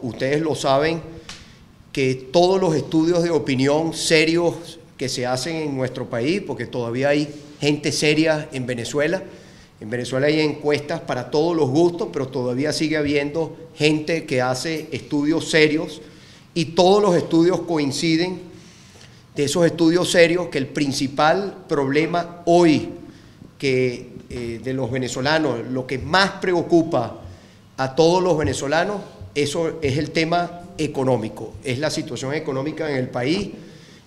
Ustedes lo saben, que todos los estudios de opinión serios que se hacen en nuestro país, porque todavía hay gente seria en Venezuela hay encuestas para todos los gustos, pero todavía sigue habiendo gente que hace estudios serios y todos los estudios coinciden, de esos estudios serios, que el principal problema hoy de los venezolanos, lo que más preocupa a todos los venezolanos, eso es el tema económico, es la situación económica en el país,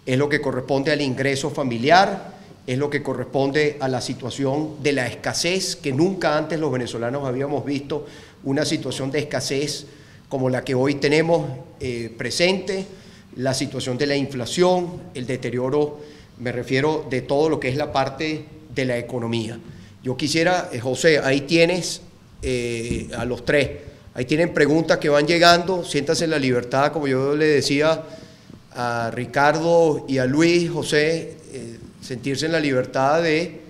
es lo que corresponde al ingreso familiar, es lo que corresponde a la situación de la escasez, que nunca antes los venezolanos habíamos visto una situación de escasez como la que hoy tenemos presente, la situación de la inflación, el deterioro, me refiero de todo lo que es la parte de la economía. Yo quisiera, José, ahí tienes a los tres, ahí tienen preguntas que van llegando, siéntase en la libertad, como yo le decía a Ricardo y a Luis, José, sentirse en la libertad de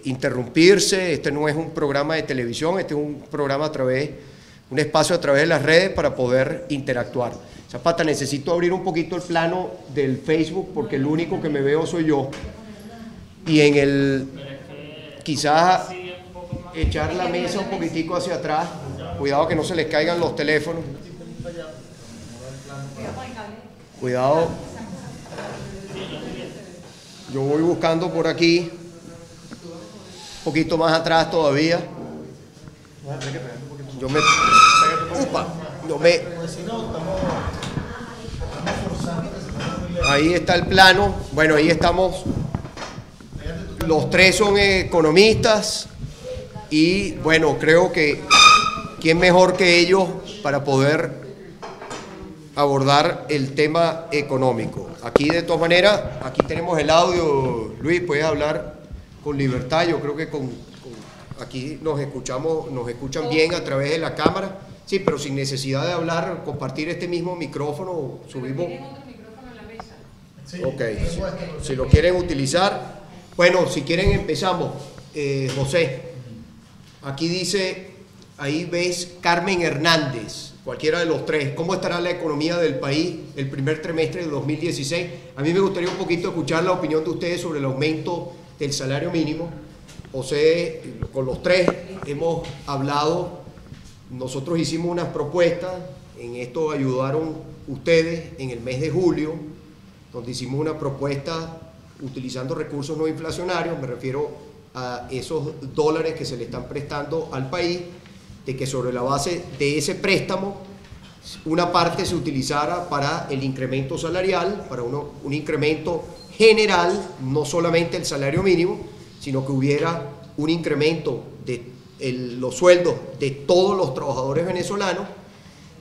interrumpirse. Este no es un programa de televisión, este es un programa un espacio a través de las redes para poder interactuar. Zapata, necesito abrir un poquito el plano del Facebook porque el único que me veo soy yo. Y quizás echar la mesa un poquitico hacia atrás, cuidado que no se les caigan los teléfonos. Cuidado. Yo voy buscando por aquí, un poquito más atrás todavía. Ahí está el plano. Bueno, ahí estamos. Los tres son economistas y bueno, creo que quién mejor que ellos para poder abordar el tema económico. Aquí de todas maneras, aquí tenemos el audio. Luis, puedes hablar con libertad. Yo creo que aquí nos escuchan bien a través de la cámara. Sí, pero sin necesidad de hablar, compartir este mismo micrófono, subimos. ¿Tienen otro micrófono en la mesa? Sí, ok, si lo quieren utilizar. Bueno, si quieren empezamos. José, aquí dice, ahí ves Carmen Hernández, cualquiera de los tres. ¿Cómo estará la economía del país el primer trimestre de 2016? A mí me gustaría un poquito escuchar la opinión de ustedes sobre el aumento del salario mínimo. José, con los tres hemos hablado, nosotros hicimos unas propuestas, en esto ayudaron ustedes en el mes de julio, donde hicimos una propuesta utilizando recursos no inflacionarios, me refiero a esos dólares que se le están prestando al país, de que sobre la base de ese préstamo una parte se utilizara para el incremento salarial, para un incremento general, no solamente el salario mínimo, sino que hubiera un incremento de los sueldos de todos los trabajadores venezolanos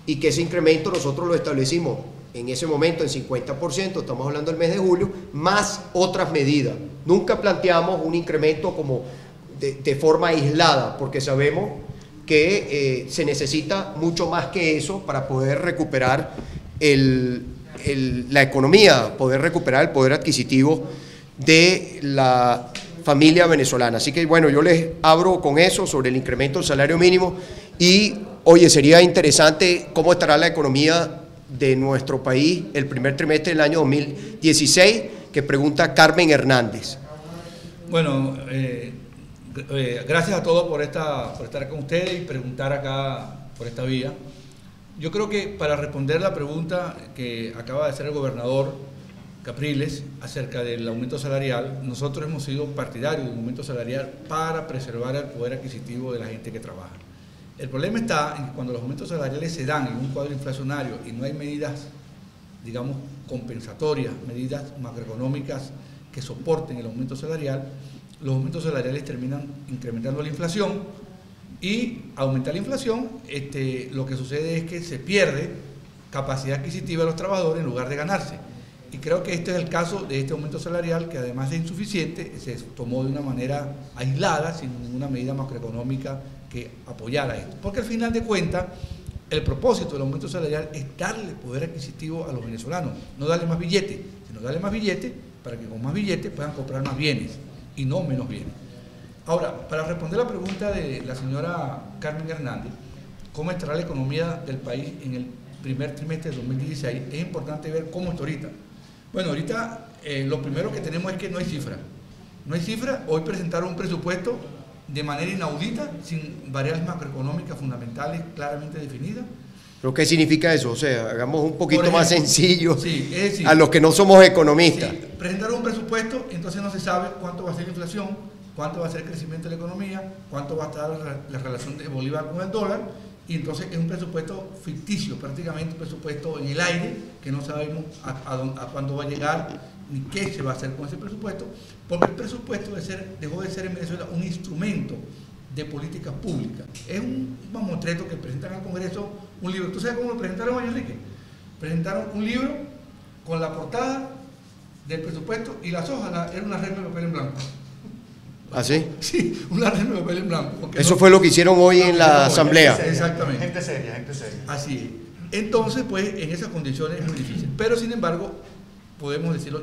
y que ese incremento nosotros lo establecimos en ese momento en 50%, estamos hablando del mes de julio, más otras medidas. Nunca planteamos un incremento como de forma aislada, porque sabemos que se necesita mucho más que eso para poder recuperar la economía, poder recuperar el poder adquisitivo de la familia venezolana. Así que bueno, yo les abro con eso sobre el incremento del salario mínimo y, oye, sería interesante cómo estará la economía de nuestro país el primer trimestre del año 2016, que pregunta Carmen Hernández. Bueno, gracias a todos por estar con ustedes y preguntar acá por esta vía. Yo creo que para responder la pregunta que acaba de hacer el gobernador Capriles acerca del aumento salarial, nosotros hemos sido partidarios de un aumento salarial para preservar el poder adquisitivo de la gente que trabaja. El problema está en que cuando los aumentos salariales se dan en un cuadro inflacionario y no hay medidas, digamos, compensatorias, medidas macroeconómicas que soporten el aumento salarial, los aumentos salariales terminan incrementando la inflación y aumentar la inflación, lo que sucede es que se pierde capacidad adquisitiva de los trabajadores en lugar de ganarse. Y creo que este es el caso de este aumento salarial, que además de insuficiente, se tomó de una manera aislada, sin ninguna medida macroeconómica que apoyara esto. Porque al final de cuentas, el propósito del aumento salarial es darle poder adquisitivo a los venezolanos, no darle más billetes, sino darle más billetes para que con más billetes puedan comprar más bienes y no menos bienes. Ahora, para responder la pregunta de la señora Carmen Hernández, cómo estará la economía del país en el primer trimestre de 2016, es importante ver cómo está ahorita. Bueno, ahorita lo primero que tenemos es que no hay cifra. No hay cifra. Hoy presentaron un presupuesto de manera inaudita, sin variables macroeconómicas fundamentales claramente definidas. ¿Pero qué significa eso? O sea, hagamos un poquito más sencillo, sí, es decir, a los que no somos economistas. Sí, presentaron un presupuesto, entonces no se sabe cuánto va a ser la inflación, cuánto va a ser el crecimiento de la economía, cuánto va a estar la relación de Bolívar con el dólar, y entonces es un presupuesto ficticio, prácticamente un presupuesto en el aire, que no sabemos a cuándo va a llegar, ni qué se va a hacer con ese presupuesto, porque el presupuesto dejó de ser en Venezuela un instrumento de políticas públicas. Es un mamotreto que presentan al Congreso un libro. ¿Tú sabes cómo lo presentaron, María Enrique? Presentaron un libro con la portada del presupuesto y las hojas era una regla de papel en blanco. ¿Ah, sí? Sí, una regla de papel en blanco. Eso fue lo que hicieron hoy en la asamblea. Exactamente. Gente seria, gente seria. Así es. Entonces, pues, en esas condiciones es muy difícil. Pero, sin embargo,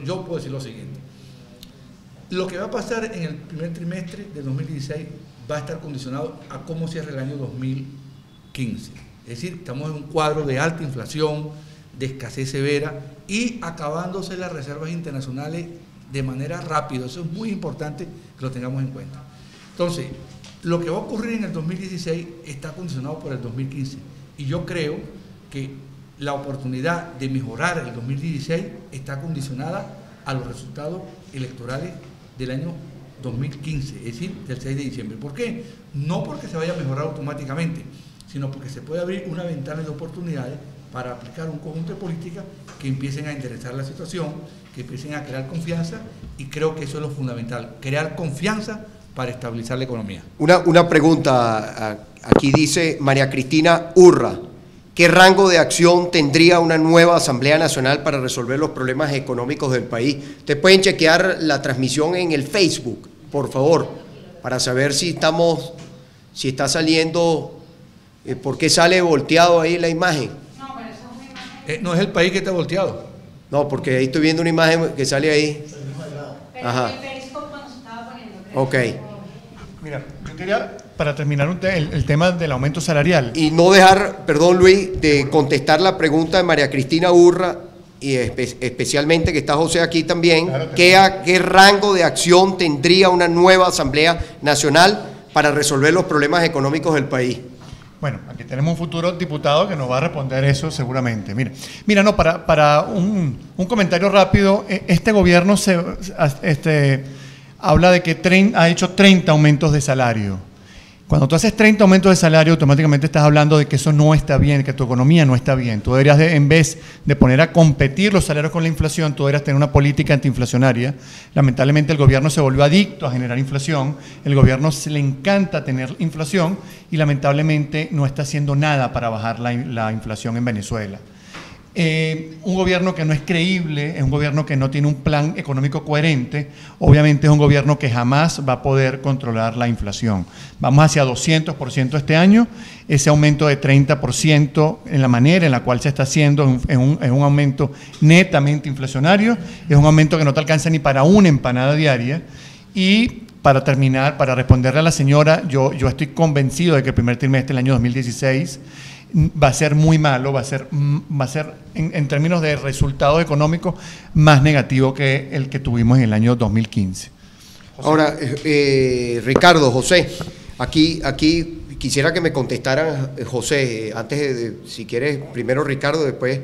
yo puedo decir lo siguiente. Lo que va a pasar en el primer trimestre de 2016 va a estar condicionado a cómo cierre el año 2015. Es decir, estamos en un cuadro de alta inflación, de escasez severa y acabándose las reservas internacionales de manera rápida. Eso es muy importante que lo tengamos en cuenta. Entonces, lo que va a ocurrir en el 2016 está condicionado por el 2015. Y yo creo que la oportunidad de mejorar el 2016 está condicionada a los resultados electorales del año 2015, es decir, del 6 de diciembre. ¿Por qué? No porque se vaya a mejorar automáticamente, sino porque se puede abrir una ventana de oportunidades para aplicar un conjunto de políticas que empiecen a enderezar la situación, que empiecen a crear confianza, y creo que eso es lo fundamental, crear confianza para estabilizar la economía. Una pregunta, aquí dice María Cristina Urra, ¿qué rango de acción tendría una nueva Asamblea Nacional para resolver los problemas económicos del país? Ustedes pueden chequear la transmisión en el Facebook, por favor, para saber si está saliendo, ¿por qué sale volteado ahí la imagen? No, pero eso es una imagen. No es el país que está volteado. No, porque ahí estoy viendo una imagen que sale ahí. Pero Ajá. el Periscope cuando se estaba poniendo. Creo. Ok. Mira, yo quería, para terminar, el tema del aumento salarial. Y no dejar, perdón Luis, de contestar la pregunta de María Cristina Urra, y especialmente que está José aquí también, Claro, ¿qué rango de acción tendría una nueva Asamblea Nacional para resolver los problemas económicos del país? Bueno, aquí tenemos un futuro diputado que nos va a responder eso seguramente. Mira, no, para un comentario rápido, este gobierno habla de que ha hecho 30 aumentos de salario. Cuando tú haces 30 aumentos de salario, automáticamente estás hablando de que eso no está bien, que tu economía no está bien. Tú deberías, en vez de poner a competir los salarios con la inflación, tú deberías tener una política antiinflacionaria. Lamentablemente el gobierno se volvió adicto a generar inflación, el gobierno le encanta tener inflación y lamentablemente no está haciendo nada para bajar la inflación en Venezuela. Un gobierno que no es creíble, es un gobierno que no tiene un plan económico coherente, obviamente es un gobierno que jamás va a poder controlar la inflación. Vamos hacia 200% este año, ese aumento de 30% en la manera en la cual se está haciendo es un aumento netamente inflacionario, es un aumento que no te alcanza ni para una empanada diaria. Y para terminar, para responderle a la señora, yo estoy convencido de que el primer trimestre del año 2016 va a ser muy malo, va a ser en términos de resultados económicos más negativo que el que tuvimos en el año 2015. Ahora, Ricardo, José, aquí quisiera que me contestaran, José, si quieres, primero Ricardo, después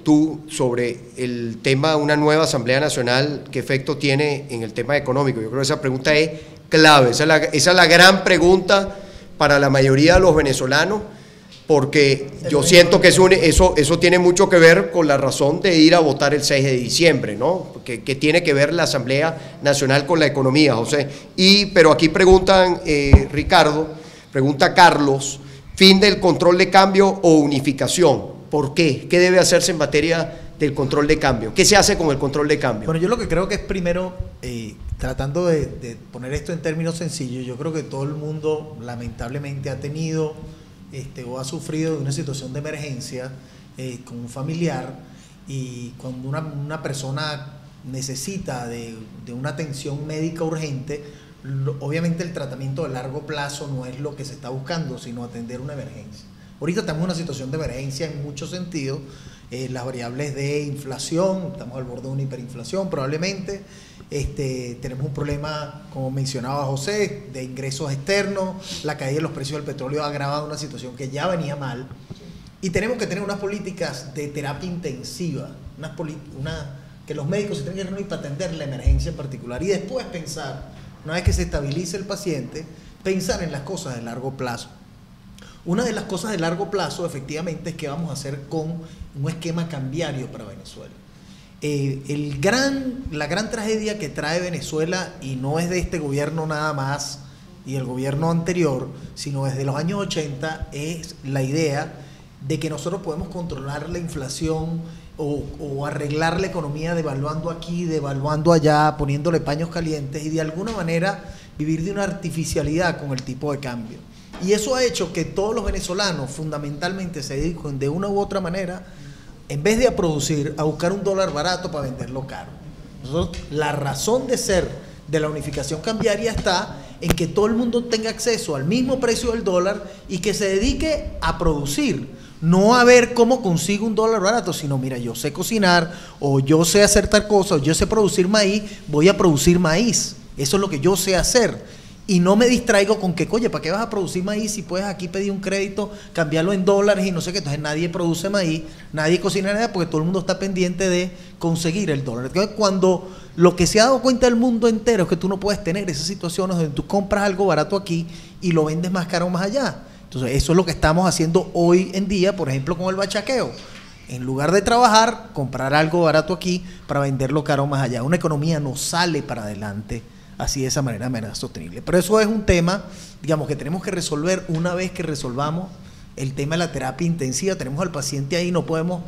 tú, sobre el tema de una nueva Asamblea Nacional, ¿qué efecto tiene en el tema económico? Yo creo que esa pregunta es clave, esa es la gran pregunta para la mayoría de los venezolanos, porque yo siento que eso tiene mucho que ver con la razón de ir a votar el 6 de diciembre, ¿no? Que tiene que ver la Asamblea Nacional con la economía, José. Pero aquí preguntan, Ricardo, pregunta Carlos, ¿fin del control de cambio o unificación? ¿Por qué? ¿Qué debe hacerse en materia del control de cambio? ¿Qué se hace con el control de cambio? Bueno, yo lo que creo que es primero, tratando de poner esto en términos sencillos, yo creo que todo el mundo lamentablemente ha tenido o ha sufrido de una situación de emergencia con un familiar, y cuando una persona necesita de una atención médica urgente, obviamente el tratamiento de largo plazo no es lo que se está buscando, sino atender una emergencia. Ahorita estamos en una situación de emergencia en muchos sentidos. Las variables de inflación, estamos al borde de una hiperinflación probablemente. Tenemos un problema, como mencionaba José, de ingresos externos. La caída de los precios del petróleo ha agravado una situación que ya venía mal. Y tenemos que tener unas políticas de terapia intensiva, que los médicos se tienen que reunir para atender la emergencia en particular. Y después pensar, una vez que se estabilice el paciente, pensar en las cosas de largo plazo. Una de las cosas de largo plazo, efectivamente, es qué vamos a hacer con un esquema cambiario para Venezuela. La gran tragedia que trae Venezuela, y no es de este gobierno nada más, y el gobierno anterior, sino desde los años 80, es la idea de que nosotros podemos controlar la inflación o arreglar la economía devaluando aquí, devaluando allá, poniéndole paños calientes y de alguna manera vivir de una artificialidad con el tipo de cambio. Y eso ha hecho que todos los venezolanos fundamentalmente se dediquen de una u otra manera, en vez de a producir, a buscar un dólar barato para venderlo caro. La razón de ser de la unificación cambiaria está en que todo el mundo tenga acceso al mismo precio del dólar y que se dedique a producir, no a ver cómo consigo un dólar barato, sino mira, yo sé cocinar, o yo sé hacer tal cosa, o yo sé producir maíz, voy a producir maíz. Eso es lo que yo sé hacer. Y no me distraigo con que, oye, ¿para qué vas a producir maíz si puedes aquí pedir un crédito, cambiarlo en dólares y no sé qué? Entonces nadie produce maíz, nadie cocina nada porque todo el mundo está pendiente de conseguir el dólar. Entonces cuando lo que se ha dado cuenta el mundo entero es que tú no puedes tener esas situaciones donde tú compras algo barato aquí y lo vendes más caro más allá. Entonces eso es lo que estamos haciendo hoy en día, por ejemplo, con el bachaqueo. En lugar de trabajar, comprar algo barato aquí para venderlo caro más allá. Una economía no sale para adelante así de esa manera sostenible. Pero eso es un tema, digamos, que tenemos que resolver. Una vez que resolvamos el tema de la terapia intensiva, tenemos al paciente ahí, no podemos,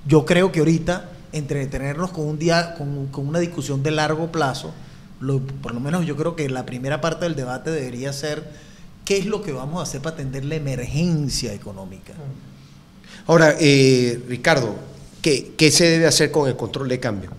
yo creo que ahorita, entretenernos con una discusión de largo plazo. Por lo menos yo creo que la primera parte del debate debería ser qué es lo que vamos a hacer para atender la emergencia económica. Ahora, Ricardo, ¿qué se debe hacer con el control de cambio?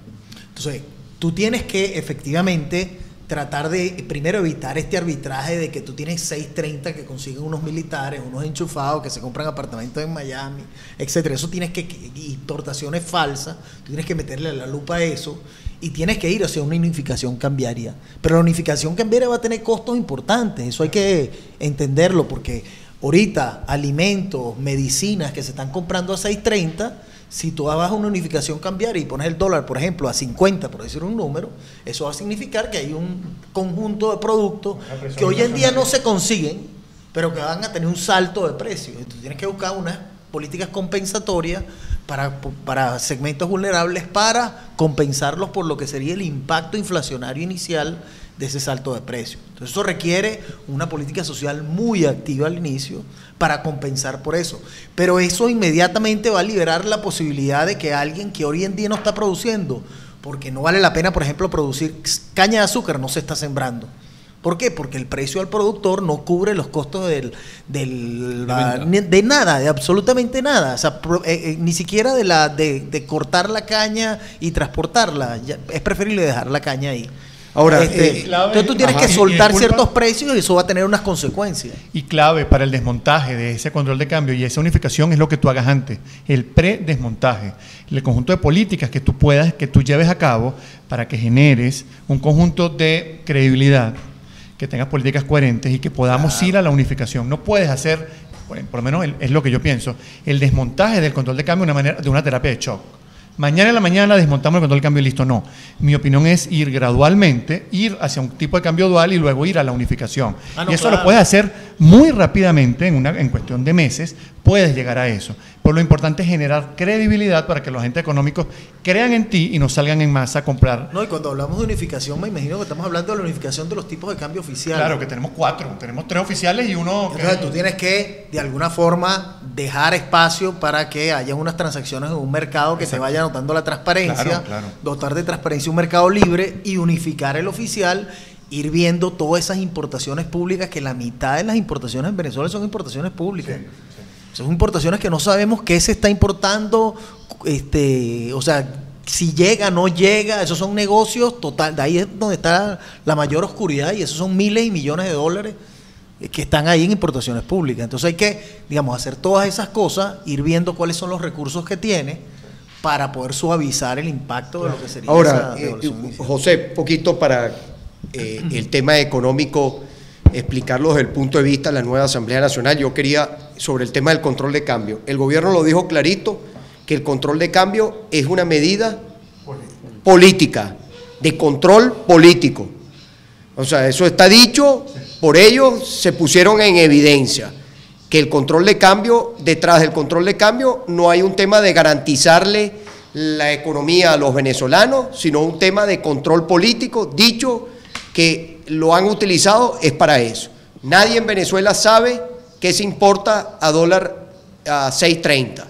Entonces, tú tienes que efectivamente tratar de, primero, evitar este arbitraje de que tú tienes 630 que consiguen unos militares, unos enchufados que se compran apartamentos en Miami, etcétera. Eso tienes que, y extorsiones falsas, tú tienes que meterle la lupa a eso y tienes que ir hacia una unificación cambiaria. Pero la unificación cambiaria va a tener costos importantes, eso hay que entenderlo, porque ahorita alimentos, medicinas que se están comprando a 630, si tú vas a una unificación cambiaria y pones el dólar, por ejemplo, a 50, por decir un número, eso va a significar que hay un conjunto de productos que hoy en día no se consiguen, pero que van a tener un salto de precios. Entonces tienes que buscar unas políticas compensatorias para segmentos vulnerables para compensarlos por lo que sería el impacto inflacionario inicial de ese salto de precios. Entonces eso requiere una política social muy activa al inicio para compensar por eso. Pero eso inmediatamente va a liberar la posibilidad de que alguien que hoy en día no está produciendo, porque no vale la pena, por ejemplo, producir caña de azúcar, no se está sembrando. ¿Por qué? Porque el precio al productor no cubre los costos de nada, de absolutamente nada. O sea, ni siquiera de cortar la caña y transportarla. Es preferible dejar la caña ahí. Ahora, entonces tú tienes que soltar ciertos precios y eso va a tener unas consecuencias. Y clave para el desmontaje de ese control de cambio y esa unificación es lo que tú hagas antes, el pre-desmontaje, el conjunto de políticas que tú lleves a cabo para que generes un conjunto de credibilidad, que tengas políticas coherentes y que podamos ir a la unificación. No puedes hacer, bueno, por lo menos es lo que yo pienso, el desmontaje del control de cambio de una terapia de shock. Mañana en la mañana desmontamos el control de cambio y listo. No. Mi opinión es ir gradualmente, ir hacia un tipo de cambio dual y luego ir a la unificación. Y eso lo puedes hacer muy rápidamente, en cuestión de meses, puedes llegar a eso. Pero lo importante es generar credibilidad para que los agentes económicos crean en ti y no salgan en masa a comprar. No, y cuando hablamos de unificación, me imagino que estamos hablando de la unificación de los tipos de cambio oficial. Claro, que tenemos 4. Tenemos 3 oficiales y uno... Entonces tú tienes que, de alguna forma, dejar espacio para que haya unas transacciones en un mercado que se vaya notando la transparencia, dotar de transparencia un mercado libre y unificar el oficial, ir viendo todas esas importaciones públicas, que la mitad de las importaciones en Venezuela son importaciones públicas. Son importaciones que no sabemos qué se está importando, o sea, si llega, no llega, esos son negocios total, de ahí es donde está la mayor oscuridad y esos son miles y millones de dólares que están ahí en importaciones públicas. Entonces hay que, digamos, hacer todas esas cosas, ir viendo cuáles son los recursos que tiene para poder suavizar el impacto de lo que sería ahora, esa devaluación. José, poquito para el tema económico, explicarlo desde el punto de vista de la nueva Asamblea Nacional. Yo quería, sobre el tema del control de cambio, el gobierno lo dijo clarito, que el control de cambio es una medida política, de control político. O sea, eso está dicho, por ello se pusieron en evidencia que el control de cambio, detrás del control de cambio no hay un tema de garantizarle la economía a los venezolanos, sino un tema de control político, dicho que lo han utilizado es para eso. Nadie en Venezuela sabe qué se importa a dólar a 6.30.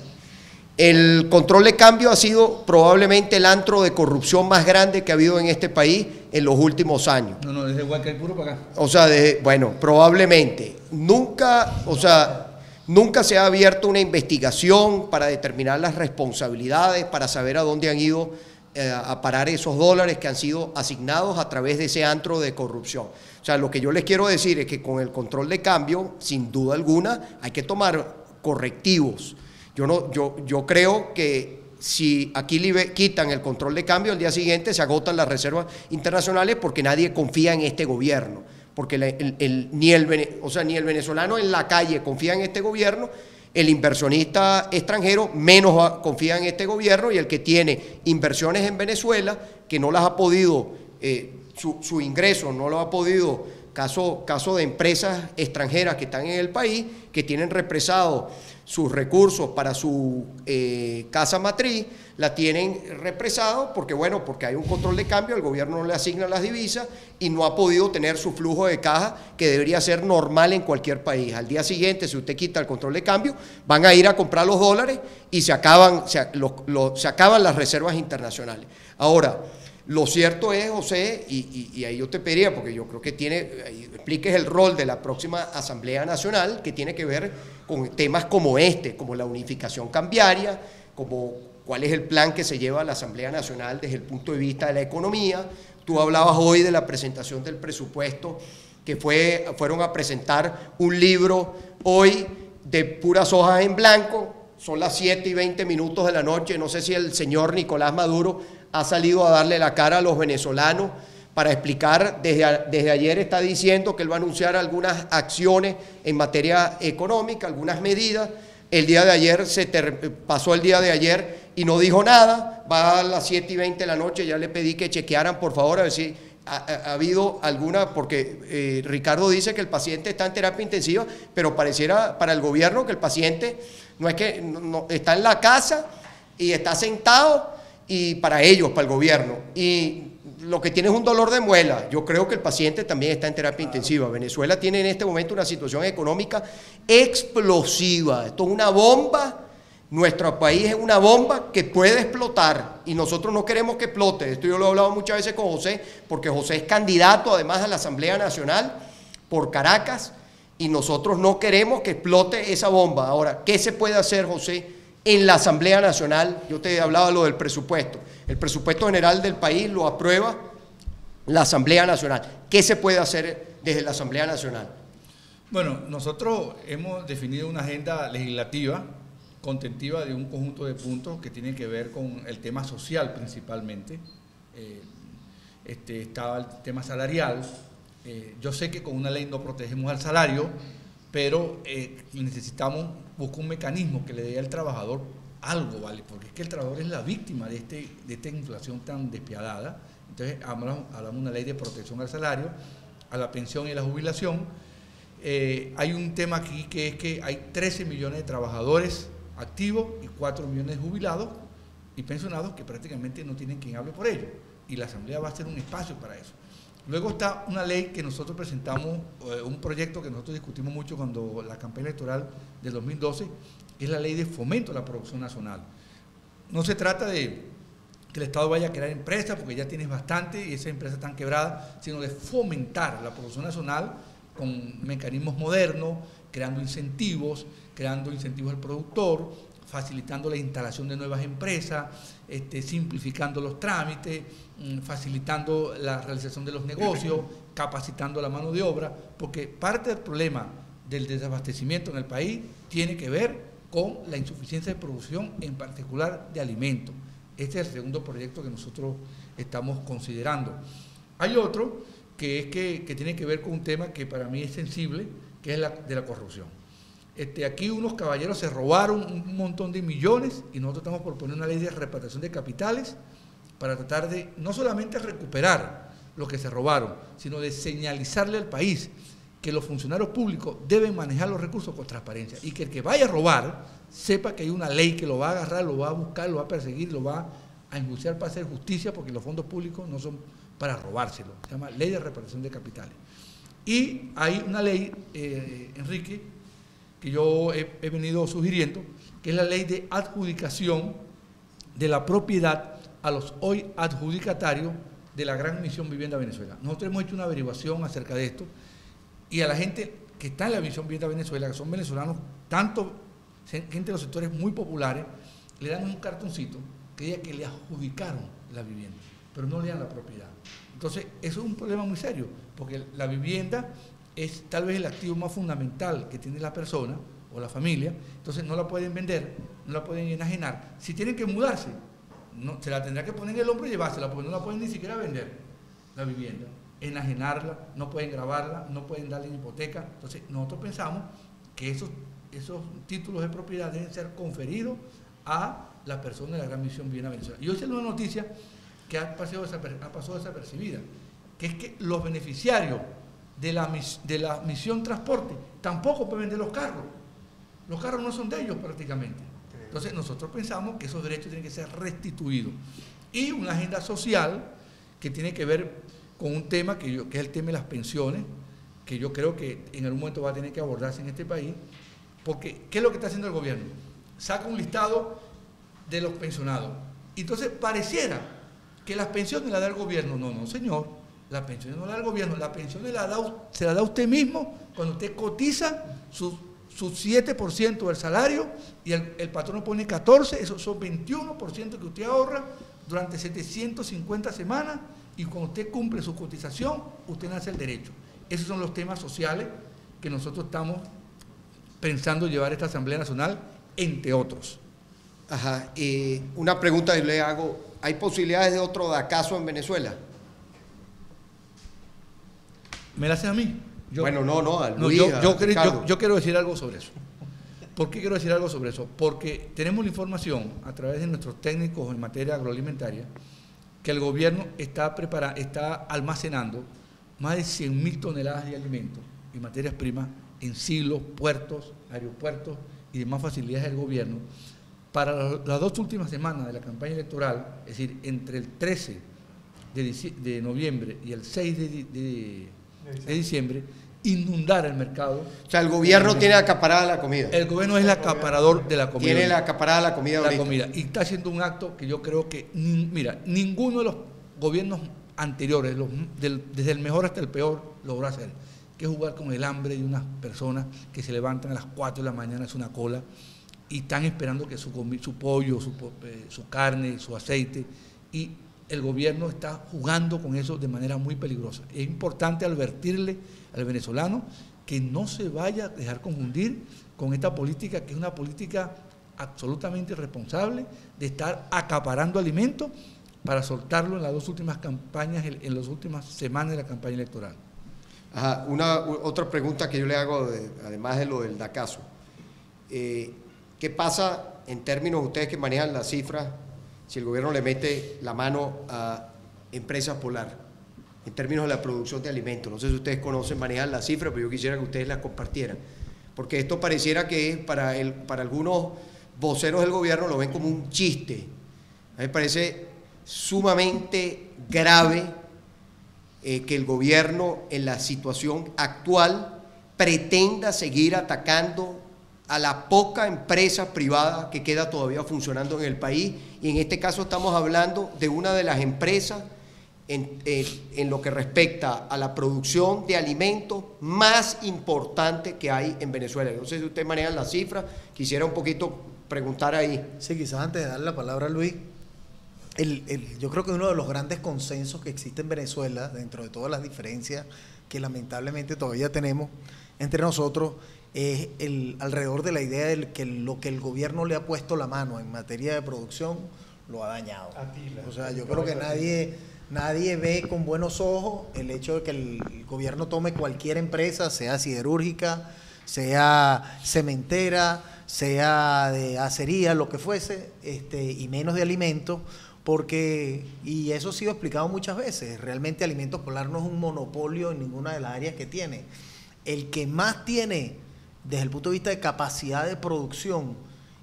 El control de cambio ha sido probablemente el antro de corrupción más grande que ha habido en este país en los últimos años. No, desde Huancaipuro para acá. O sea, bueno, probablemente. Nunca se ha abierto una investigación para determinar las responsabilidades, para saber a dónde han ido a parar esos dólares que han sido asignados a través de ese antro de corrupción. O sea, lo que yo les quiero decir es que con el control de cambio, sin duda alguna, hay que tomar correctivos. Yo creo que si aquí quitan el control de cambio, al día siguiente se agotan las reservas internacionales porque nadie confía en este gobierno, porque ni el venezolano en la calle confía en este gobierno, el inversionista extranjero menos confía en este gobierno, y el que tiene inversiones en Venezuela, que no las ha podido, su ingreso no lo ha podido, caso de empresas extranjeras que están en el país, que tienen represado sus recursos para su casa matriz, la tienen represado porque hay un control de cambio, el gobierno no le asigna las divisas y no ha podido tener su flujo de caja que debería ser normal en cualquier país. Al día siguiente, si usted quita el control de cambio, van a ir a comprar los dólares y se acaban las reservas internacionales. Ahora, lo cierto es, José, y ahí yo te pediría, porque yo creo que expliques el rol de la próxima Asamblea Nacional, que tiene que ver con temas como como la unificación cambiaria, como cuál es el plan que se lleva a la Asamblea Nacional desde el punto de vista de la economía. Tú hablabas hoy de la presentación del presupuesto, que fueron a presentar un libro hoy de puras hojas en blanco. Son las 7:20 de la noche, no sé si el señor Nicolás Maduro ha salido a darle la cara a los venezolanos para explicar, desde ayer está diciendo que él va a anunciar algunas acciones en materia económica, algunas medidas. El día de ayer pasó el día de ayer y no dijo nada. Va a las 7:20 de la noche, ya le pedí que chequearan por favor a ver si ha habido alguna, porque Ricardo dice que el paciente está en terapia intensiva, pero pareciera para el gobierno que el paciente no es que no, está en la casa y está sentado, y para ellos, para el gobierno, y lo que tiene es un dolor de muela. Yo creo que el paciente también está en terapia intensiva. Venezuela tiene en este momento una situación económica explosiva. Esto es una bomba. Nuestro país es una bomba que puede explotar y nosotros no queremos que explote. Esto yo lo he hablado muchas veces con José, porque José es candidato además a la Asamblea Nacional por Caracas y nosotros no queremos que explote esa bomba. Ahora, ¿qué se puede hacer, José, en la Asamblea Nacional? Yo te hablaba de lo del presupuesto. El presupuesto general del país lo aprueba la Asamblea Nacional. ¿Qué se puede hacer desde la Asamblea Nacional? Bueno, nosotros hemos definido una agenda legislativa contentiva de un conjunto de puntos que tienen que ver con el tema social principalmente. Estaba el tema salarial. Yo sé que con una ley no protegemos al salario, pero necesitamos buscar un mecanismo que le dé al trabajador algo, ¿vale? Porque es que el trabajador es la víctima de esta inflación tan despiadada. Entonces hablamos de una ley de protección al salario, a la pensión y a la jubilación. Hay un tema aquí que es que hay 13 millones de trabajadores activos y 4 millones de jubilados y pensionados que prácticamente no tienen quien hable por ellos, y la Asamblea va a ser un espacio para eso. Luego está una ley que nosotros presentamos, un proyecto que nosotros discutimos mucho cuando la campaña electoral del 2012, que es la ley de fomento a la producción nacional. No se trata de que el Estado vaya a crear empresas, porque ya tienes bastante y esas empresas están quebradas, sino de fomentar la producción nacional con mecanismos modernos, creando incentivos al productor, facilitando la instalación de nuevas empresas, simplificando los trámites, facilitando la realización de los negocios, capacitando la mano de obra, porque parte del problema del desabastecimiento en el país tiene que ver con la insuficiencia de producción, en particular de alimentos. Este es el segundo proyecto que nosotros estamos considerando. Hay otro que tiene que ver con un tema que para mí es sensible, que es de la corrupción. Aquí unos caballeros se robaron un montón de millones y nosotros estamos por poner una ley de repatriación de capitales para tratar de no solamente recuperar lo que se robaron, sino de señalizarle al país que los funcionarios públicos deben manejar los recursos con transparencia y que el que vaya a robar sepa que hay una ley que lo va a agarrar, lo va a buscar, lo va a perseguir, lo va a enjuiciar para hacer justicia, porque los fondos públicos no son para robárselo. Se llama Ley de Repartición de Capitales. Y hay una ley, Enrique, que yo he venido sugiriendo, que es la ley de adjudicación de la propiedad a los hoy adjudicatarios de la Gran Misión Vivienda Venezuela. Nosotros hemos hecho una averiguación acerca de esto y a la gente que está en la Misión Vivienda Venezuela, que son venezolanos, tanto gente de los sectores muy populares, le dan un cartoncito que diga que le adjudicaron la vivienda, pero no le dan la propiedad. Entonces, eso es un problema muy serio, porque la vivienda es tal vez el activo más fundamental que tiene la persona o la familia, entonces no la pueden vender, no la pueden enajenar. Si tienen que mudarse, se la tendrá que poner en el hombro y llevársela, porque no la pueden ni siquiera vender, la vivienda, enajenarla, no pueden grabarla, no pueden darle en hipoteca. Entonces, nosotros pensamos que esos títulos de propiedad deben ser conferidos a las personas de la Gran Misión Vivienda Venezuela. Y hoy es una noticia que ha pasado desapercibida, que es que los beneficiarios de la Misión Transporte tampoco pueden vender los carros. Los carros no son de ellos prácticamente. Entonces nosotros pensamos que esos derechos tienen que ser restituidos. Y una agenda social que tiene que ver con un tema que es el tema de las pensiones, que yo creo que en algún momento va a tener que abordarse en este país, porque ¿qué es lo que está haciendo el gobierno? Saca un listado de los pensionados. Entonces pareciera que las pensiones las da el gobierno. No, señor, las pensiones no las da el gobierno, las pensiones se las da usted mismo cuando usted cotiza su 7% del salario y el patrono pone 14%, esos son 21% que usted ahorra durante 750 semanas y cuando usted cumple su cotización, usted nace el derecho. Esos son los temas sociales que nosotros estamos pensando llevar a esta Asamblea Nacional, entre otros. Ajá, una pregunta que le hago, ¿hay posibilidades de otro DACAzo en Venezuela? ¿Me la hacen a mí? Yo quiero decir algo sobre eso. ¿Por qué quiero decir algo sobre eso? Porque tenemos la información a través de nuestros técnicos en materia agroalimentaria que el gobierno está almacenando más de 100.000 toneladas de alimentos y materias primas en silos, puertos, aeropuertos y demás facilidades del gobierno para las 2 últimas semanas de la campaña electoral, es decir, entre el 13 de noviembre y el 6 de diciembre, inundar el mercado. O sea, el gobierno tiene acaparada la comida. El gobierno es el acaparador de la comida. Tiene acaparada la comida ahorita. Y está haciendo un acto que yo creo que, ninguno de los gobiernos anteriores, desde el mejor hasta el peor, logró hacer, que es jugar con el hambre de unas personas que se levantan a las 4 de la mañana, es una cola, y están esperando que su pollo, su carne, su aceite, y el gobierno está jugando con eso de manera muy peligrosa. Es importante advertirle al venezolano que no se vaya a dejar confundir con esta política, que es una política absolutamente irresponsable de estar acaparando alimentos para soltarlo en las 2 últimas campañas, en las últimas semanas de la campaña electoral. Ajá, otra pregunta que yo le hago, además de lo del DACAzo. ¿Qué pasa en términos, ustedes que manejan las cifras, si el gobierno le mete la mano a Empresas Polar, en términos de la producción de alimentos? No sé si ustedes manejan las cifras, pero yo quisiera que ustedes las compartieran, porque esto pareciera que para algunos voceros del gobierno lo ven como un chiste. A mí me parece sumamente grave que el gobierno en la situación actual pretenda seguir atacando a la poca empresa privada que queda todavía funcionando en el país, y en este caso estamos hablando de una de las empresas en lo que respecta a la producción de alimentos más importante que hay en Venezuela. No sé si ustedes manejan las cifras, quisiera un poquito preguntar ahí. Sí, quizás antes de darle la palabra a Luis, yo creo que uno de los grandes consensos que existe en Venezuela, dentro de todas las diferencias que lamentablemente todavía tenemos entre nosotros, es alrededor de la idea de que lo que el gobierno le ha puesto la mano en materia de producción lo ha dañado. O sea, yo creo que nadie ve con buenos ojos el hecho de que el gobierno tome cualquier empresa, sea siderúrgica, sea cementera, sea de acería, lo que fuese, y menos de alimentos, porque, y eso ha sido explicado muchas veces, realmente Alimentos Polar no es un monopolio en ninguna de las áreas que tiene. El que más tiene, desde el punto de vista de capacidad de producción,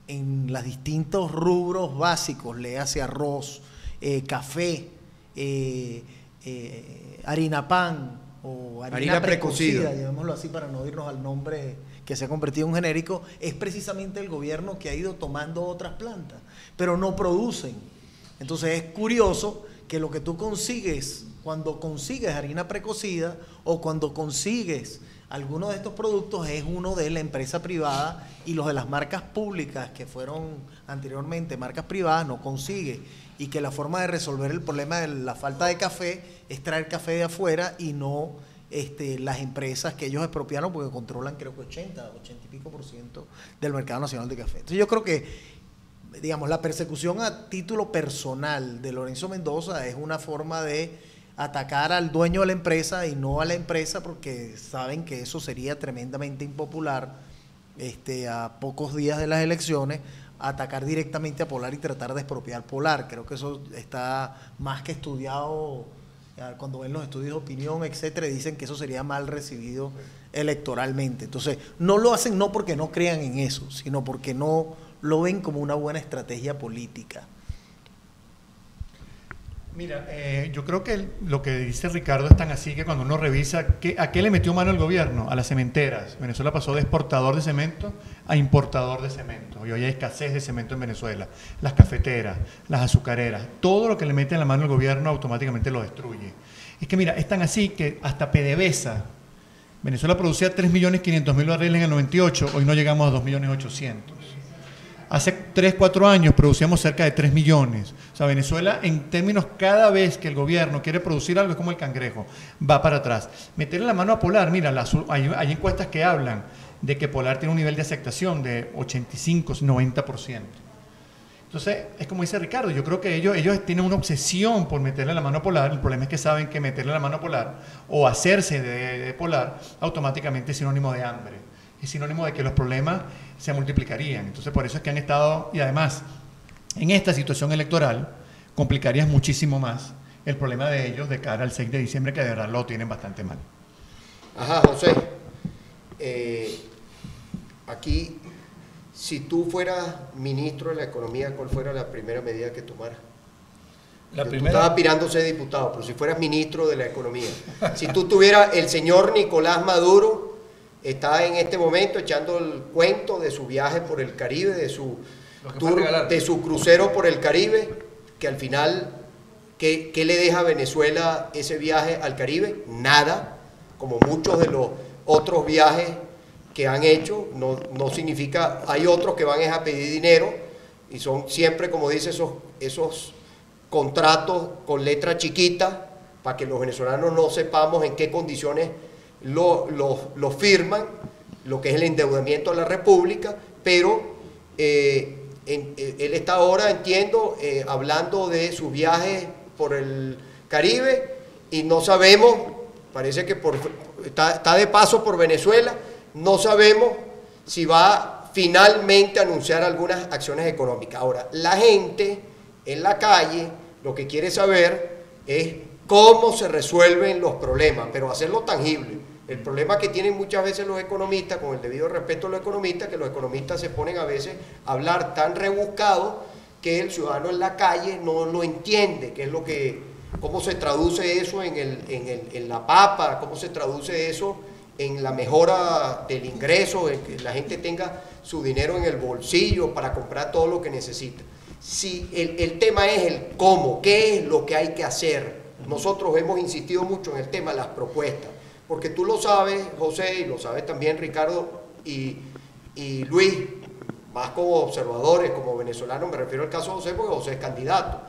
en los distintos rubros básicos, le hace arroz, café, harina pan o harina precocida, llamémoslo así para no irnos al nombre que se ha convertido en un genérico, es precisamente el gobierno que ha ido tomando otras plantas, pero no producen. Entonces es curioso que lo que tú consigues, cuando consigues harina precocida o cuando consigues alguno de estos productos, es uno de la empresa privada, y los de las marcas públicas que fueron anteriormente marcas privadas no consigue, y que la forma de resolver el problema de la falta de café es traer café de afuera y no las empresas que ellos expropiaron, porque controlan creo que 80 y pico % del mercado nacional de café. Entonces yo creo que, digamos, la persecución a título personal de Lorenzo Mendoza es una forma de atacar al dueño de la empresa y no a la empresa, porque saben que eso sería tremendamente impopular a pocos días de las elecciones, atacar directamente a Polar y tratar de expropiar Polar. Creo que eso está más que estudiado. Cuando ven los estudios de opinión, etcétera, dicen que eso sería mal recibido electoralmente. Entonces, no lo hacen no porque no crean en eso, sino porque no lo ven como una buena estrategia política. Mira, yo creo que lo que dice Ricardo es tan así que cuando uno revisa a qué le metió mano el gobierno, a las cementeras. Venezuela pasó de exportador de cemento a importador de cemento, y hoy hay escasez de cemento en Venezuela. Las cafeteras, las azucareras, todo lo que le mete en la mano el gobierno automáticamente lo destruye. Es que mira, es tan así que hasta PDVSA, Venezuela producía 3.500.000 barriles en el 98, hoy no llegamos a 2.800.000. Hace 3, 4 años producíamos cerca de 3 millones. O sea, Venezuela, en términos, cada vez que el gobierno quiere producir algo, es como el cangrejo, va para atrás. Meterle la mano a Polar, mira, hay encuestas que hablan de que Polar tiene un nivel de aceptación de 85, 90%. Entonces, es como dice Ricardo, yo creo que ellos tienen una obsesión por meterle la mano a Polar. El problema es que saben que meterle la mano a Polar o hacerse de Polar automáticamente es sinónimo de hambre. Es sinónimo de que los problemas se multiplicarían. Entonces, por eso es que han estado, y además, en esta situación electoral, complicarías muchísimo más el problema de ellos de cara al 6 de diciembre, que de verdad lo tienen bastante mal. Ajá, José. Aquí, si tú fueras ministro de la Economía, ¿cuál fuera la primera medida que tomaras? La Tú primera... estabas aspirando a ser diputado, pero si fueras ministro de la Economía, si tú tuvieras el señor Nicolás Maduro, está en este momento echando el cuento de su viaje por el Caribe, de su tour, de su crucero por el Caribe, que al final, ¿qué le deja a Venezuela ese viaje al Caribe? Nada, como muchos de los otros viajes que han hecho. No significa, hay otros que van a pedir dinero, y son siempre, como dice, esos contratos con letra chiquita, para que los venezolanos no sepamos en qué condiciones lo firman, lo que es el endeudamiento a la República, pero él está ahora, entiendo, hablando de sus viajes por el Caribe, y no sabemos, parece que está de paso por Venezuela, no sabemos si va finalmente a anunciar algunas acciones económicas. Ahora, la gente en la calle lo que quiere saber es cómo se resuelven los problemas, pero hacerlo tangible. El problema que tienen muchas veces los economistas, con el debido respeto a los economistas, que los economistas se ponen a veces a hablar tan rebuscado que el ciudadano en la calle no lo entiende, cómo se traduce eso en la papa, cómo se traduce eso en la mejora del ingreso, en que la gente tenga su dinero en el bolsillo para comprar todo lo que necesita. Si el tema es el cómo, qué es lo que hay que hacer. Nosotros hemos insistido mucho en el tema de las propuestas, porque tú lo sabes, José, y lo sabes también Ricardo y Luis, más como observadores, como venezolanos, me refiero al caso de José, porque José es candidato,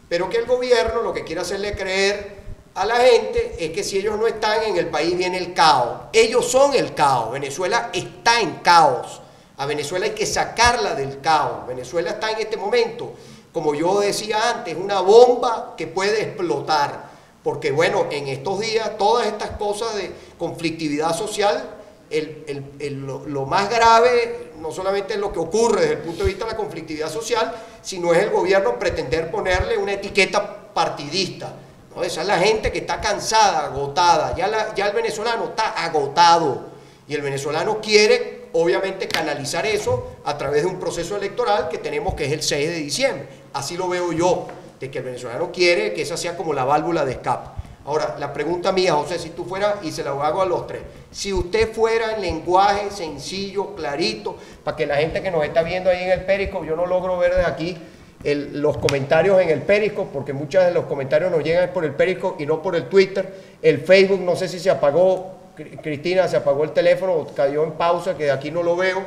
pero que el gobierno lo que quiere hacerle creer a la gente es que si ellos no están, en el país viene el caos. Ellos son el caos. Venezuela está en caos. A Venezuela hay que sacarla del caos. Venezuela está en este momento, como yo decía antes, una bomba que puede explotar. Porque bueno, en estos días todas estas cosas de conflictividad social, lo más grave no solamente es lo que ocurre desde el punto de vista de la conflictividad social, sino es el gobierno pretender ponerle una etiqueta partidista. ¿No? Esa es la gente que está cansada, agotada. Ya el venezolano está agotado y el venezolano quiere obviamente canalizar eso a través de un proceso electoral que tenemos, que es el 6 de diciembre. Así lo veo yo, de que el venezolano quiere que esa sea como la válvula de escape. Ahora, la pregunta mía, José, si tú fueras, y se la hago a los tres, si usted fuera en lenguaje sencillo, clarito, para que la gente que nos está viendo ahí en el Periscope, yo no logro ver desde aquí los comentarios en el Periscope, porque muchos de los comentarios nos llegan por el Periscope y no por el Twitter. El Facebook, no sé si se apagó, Cristina, se apagó el teléfono, cayó en pausa, que de aquí no lo veo,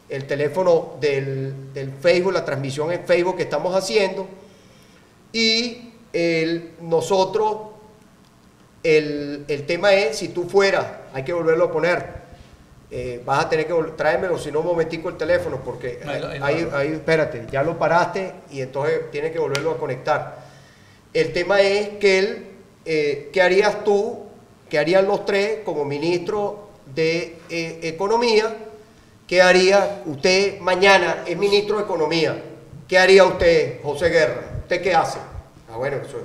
el teléfono del Facebook, la transmisión en Facebook que estamos haciendo, y nosotros, el tema es, si tú fueras, hay que volverlo a poner, vas a tener que tráemelo, si no, un momentico el teléfono, porque ahí, espérate, ya lo paraste y entonces tienes que volverlo a conectar. El tema es que ¿qué harías tú? ¿Qué harían los tres como ministro de Economía? ¿Qué haría usted mañana? Es ministro de Economía. ¿Qué haría usted, José Guerra? ¿Usted qué hace? Ah, bueno, usted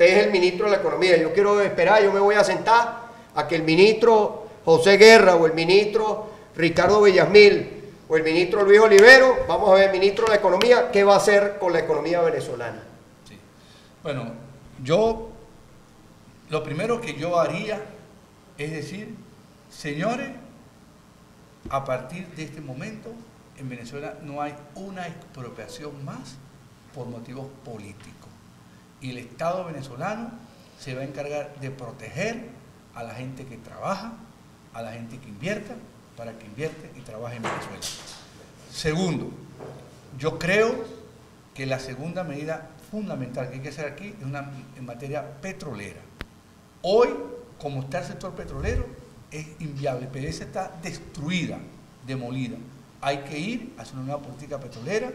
es el ministro de la Economía. Yo quiero esperar, yo me voy a sentar a que el ministro José Guerra o el ministro Ricardo Villasmil o el ministro Luis Olivero, vamos a ver, ministro de la Economía, ¿qué va a hacer con la economía venezolana? Sí. Bueno, lo primero que yo haría es decir, señores, a partir de este momento en Venezuela no hay una expropiación más por motivos políticos. Y el Estado venezolano se va a encargar de proteger a la gente que trabaja, a la gente que invierta, para que invierte y trabaje en Venezuela. Segundo, yo creo que la segunda medida fundamental que hay que hacer aquí es en materia petrolera. Hoy, como está el sector petrolero, es inviable. PDVSA está destruida, demolida. Hay que ir hacia una nueva política petrolera,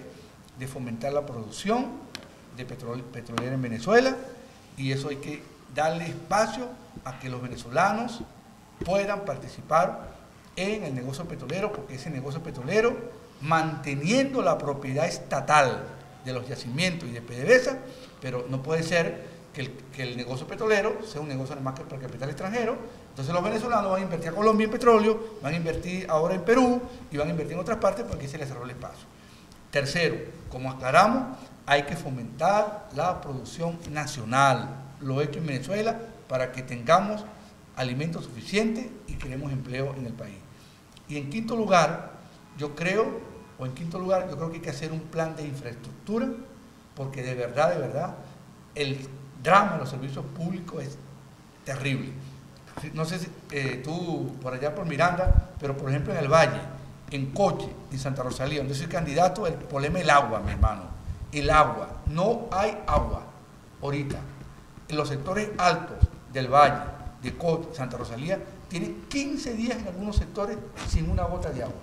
de fomentar la producción de petrolera en Venezuela, y eso hay que darle espacio a que los venezolanos puedan participar en el negocio petrolero, porque ese negocio petrolero, manteniendo la propiedad estatal de los yacimientos y de PDVSA, pero no puede ser que el negocio petrolero sea un negocio además para capital extranjero. Entonces los venezolanos van a invertir a Colombia en petróleo, van a invertir ahora en Perú y van a invertir en otras partes porque se les cerró el espacio. Tercero, como aclaramos, hay que fomentar la producción nacional, lo hecho en Venezuela, para que tengamos alimentos suficientes y creemos empleo en el país. Y en quinto lugar, yo creo que hay que hacer un plan de infraestructura, porque de verdad, el drama de los servicios públicos es terrible. No sé si tú por allá por Miranda, pero por ejemplo en el Valle, en Coche, en Santa Rosalía, donde soy candidato, el problema es el agua, mi hermano. El agua, no hay agua ahorita. En los sectores altos del Valle, de Coche, Santa Rosalía, tienen 15 días en algunos sectores sin una gota de agua.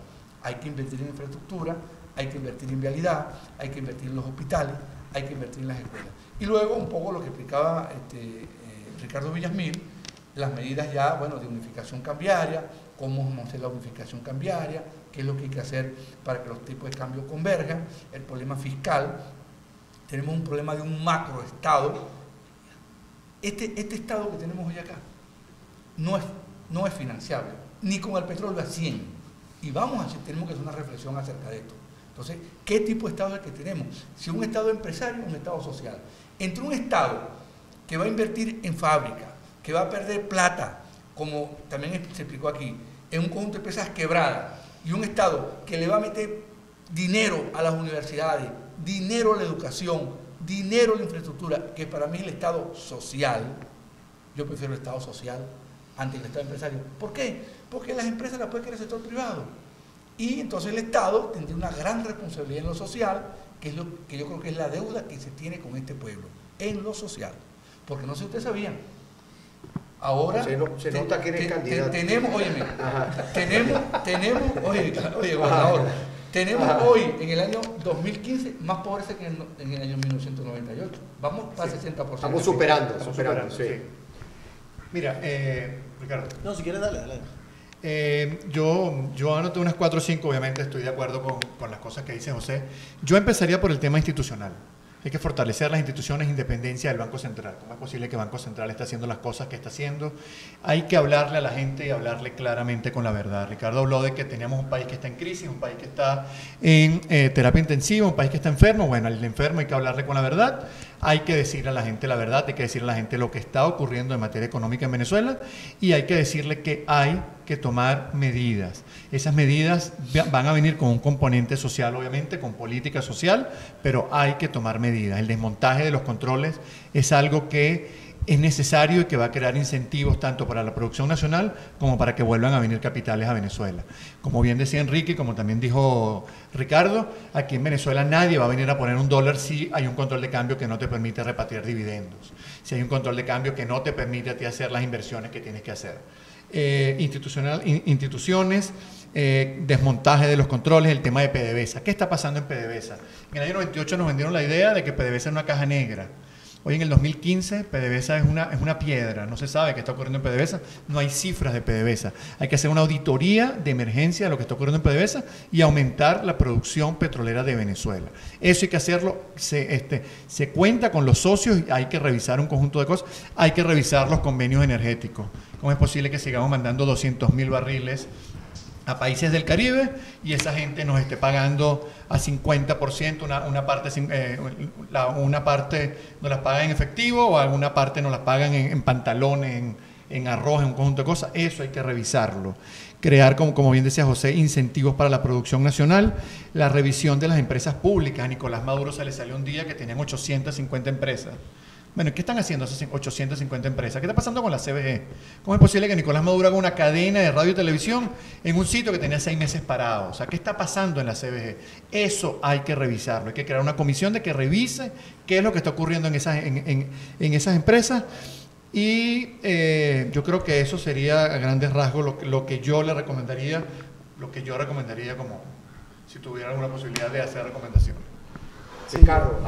Hay que invertir en infraestructura, hay que invertir en vialidad, hay que invertir en los hospitales, hay que invertir en las escuelas. Y luego un poco lo que explicaba Ricardo Villasmil, las medidas ya, de unificación cambiaria, cómo vamos a hacer la unificación cambiaria, qué es lo que hay que hacer para que los tipos de cambio converjan, el problema fiscal. Tenemos un problema de un macroestado. Este estado que tenemos hoy acá no es financiable, ni con el petróleo a 100. Y tenemos que hacer una reflexión acerca de esto. Entonces, ¿qué tipo de estado es el que tenemos? Si un estado empresario o un estado social. Entre un estado que va a invertir en fábrica, que va a perder plata, como también se explicó aquí, en un conjunto de empresas quebradas, y un estado que le va a meter dinero a las universidades, dinero a la educación, dinero a la infraestructura, que para mí es el estado social. Yo prefiero el estado social antes del estado empresario. ¿Por qué? Porque las empresas las puede querer el sector privado. Y entonces el Estado tendría una gran responsabilidad en lo social, que es lo que yo creo que es la deuda que se tiene con este pueblo, en lo social. Porque no sé si ustedes sabían, ahora se nota que eres candidato. Tenemos, óyeme, oye, gobernador, tenemos hoy, en el año 2015, más pobreza que en el año 1998. Vamos para el 60%. Estamos superando, sí. Mira, Ricardo. No, si quieres, dale. Yo anoté unas 4 o 5, obviamente estoy de acuerdo con las cosas que dice José. Yo empezaría por el tema institucional. Hay que fortalecer las instituciones, independencia del Banco Central. ¿Cómo es posible que el Banco Central esté haciendo las cosas que está haciendo? Hay que hablarle a la gente y hablarle claramente con la verdad. Ricardo habló de que teníamos un país que está en crisis, un país que está en terapia intensiva, un país que está enfermo. Bueno, al enfermo hay que hablarle con la verdad. Hay que decirle a la gente la verdad, hay que decirle a la gente lo que está ocurriendo en materia económica en Venezuela y hay que decirle que hay que tomar medidas. Esas medidas van a venir con un componente social, obviamente, con política social, pero hay que tomar medidas. El desmontaje de los controles es algo que es necesario y que va a crear incentivos tanto para la producción nacional como para que vuelvan a venir capitales a Venezuela. Como bien decía Enrique y como también dijo Ricardo, aquí en Venezuela nadie va a venir a poner un $1 si hay un control de cambio que no te permite repatriar dividendos, si hay un control de cambio que no te permite a ti hacer las inversiones que tienes que hacer. Instituciones, desmontaje de los controles, el tema de PDVSA. ¿Qué está pasando en PDVSA? En el año 98 nos vendieron la idea de que PDVSA era una caja negra. Hoy en el 2015 PDVSA es una piedra, no se sabe qué está ocurriendo en PDVSA, no hay cifras de PDVSA. Hay que hacer una auditoría de emergencia de lo que está ocurriendo en PDVSA y aumentar la producción petrolera de Venezuela. Eso hay que hacerlo, se cuenta con los socios, hay que revisar un conjunto de cosas, hay que revisar los convenios energéticos. ¿Cómo es posible que sigamos mandando 200.000 barriles a países del Caribe y esa gente nos esté pagando a 50%, una parte nos las paga en efectivo o alguna parte nos las pagan en pantalones, en arroz, en un conjunto de cosas? Eso hay que revisarlo. Crear, como bien decía José, incentivos para la producción nacional, la revisión de las empresas públicas. A Nicolás Maduro se le salió un día que tenían 850 empresas. Bueno, ¿qué están haciendo esas 850 empresas? ¿Qué está pasando con la CBG? ¿Cómo es posible que Nicolás Maduro haga una cadena de radio y televisión en un sitio que tenía 6 meses parado? O sea, ¿qué está pasando en la CBG? Eso hay que revisarlo. Hay que crear una comisión de que revise qué es lo que está ocurriendo en esas empresas. Y yo creo que eso sería a grandes rasgos lo que yo le recomendaría, como si tuviera alguna posibilidad de hacer recomendaciones. Ricardo,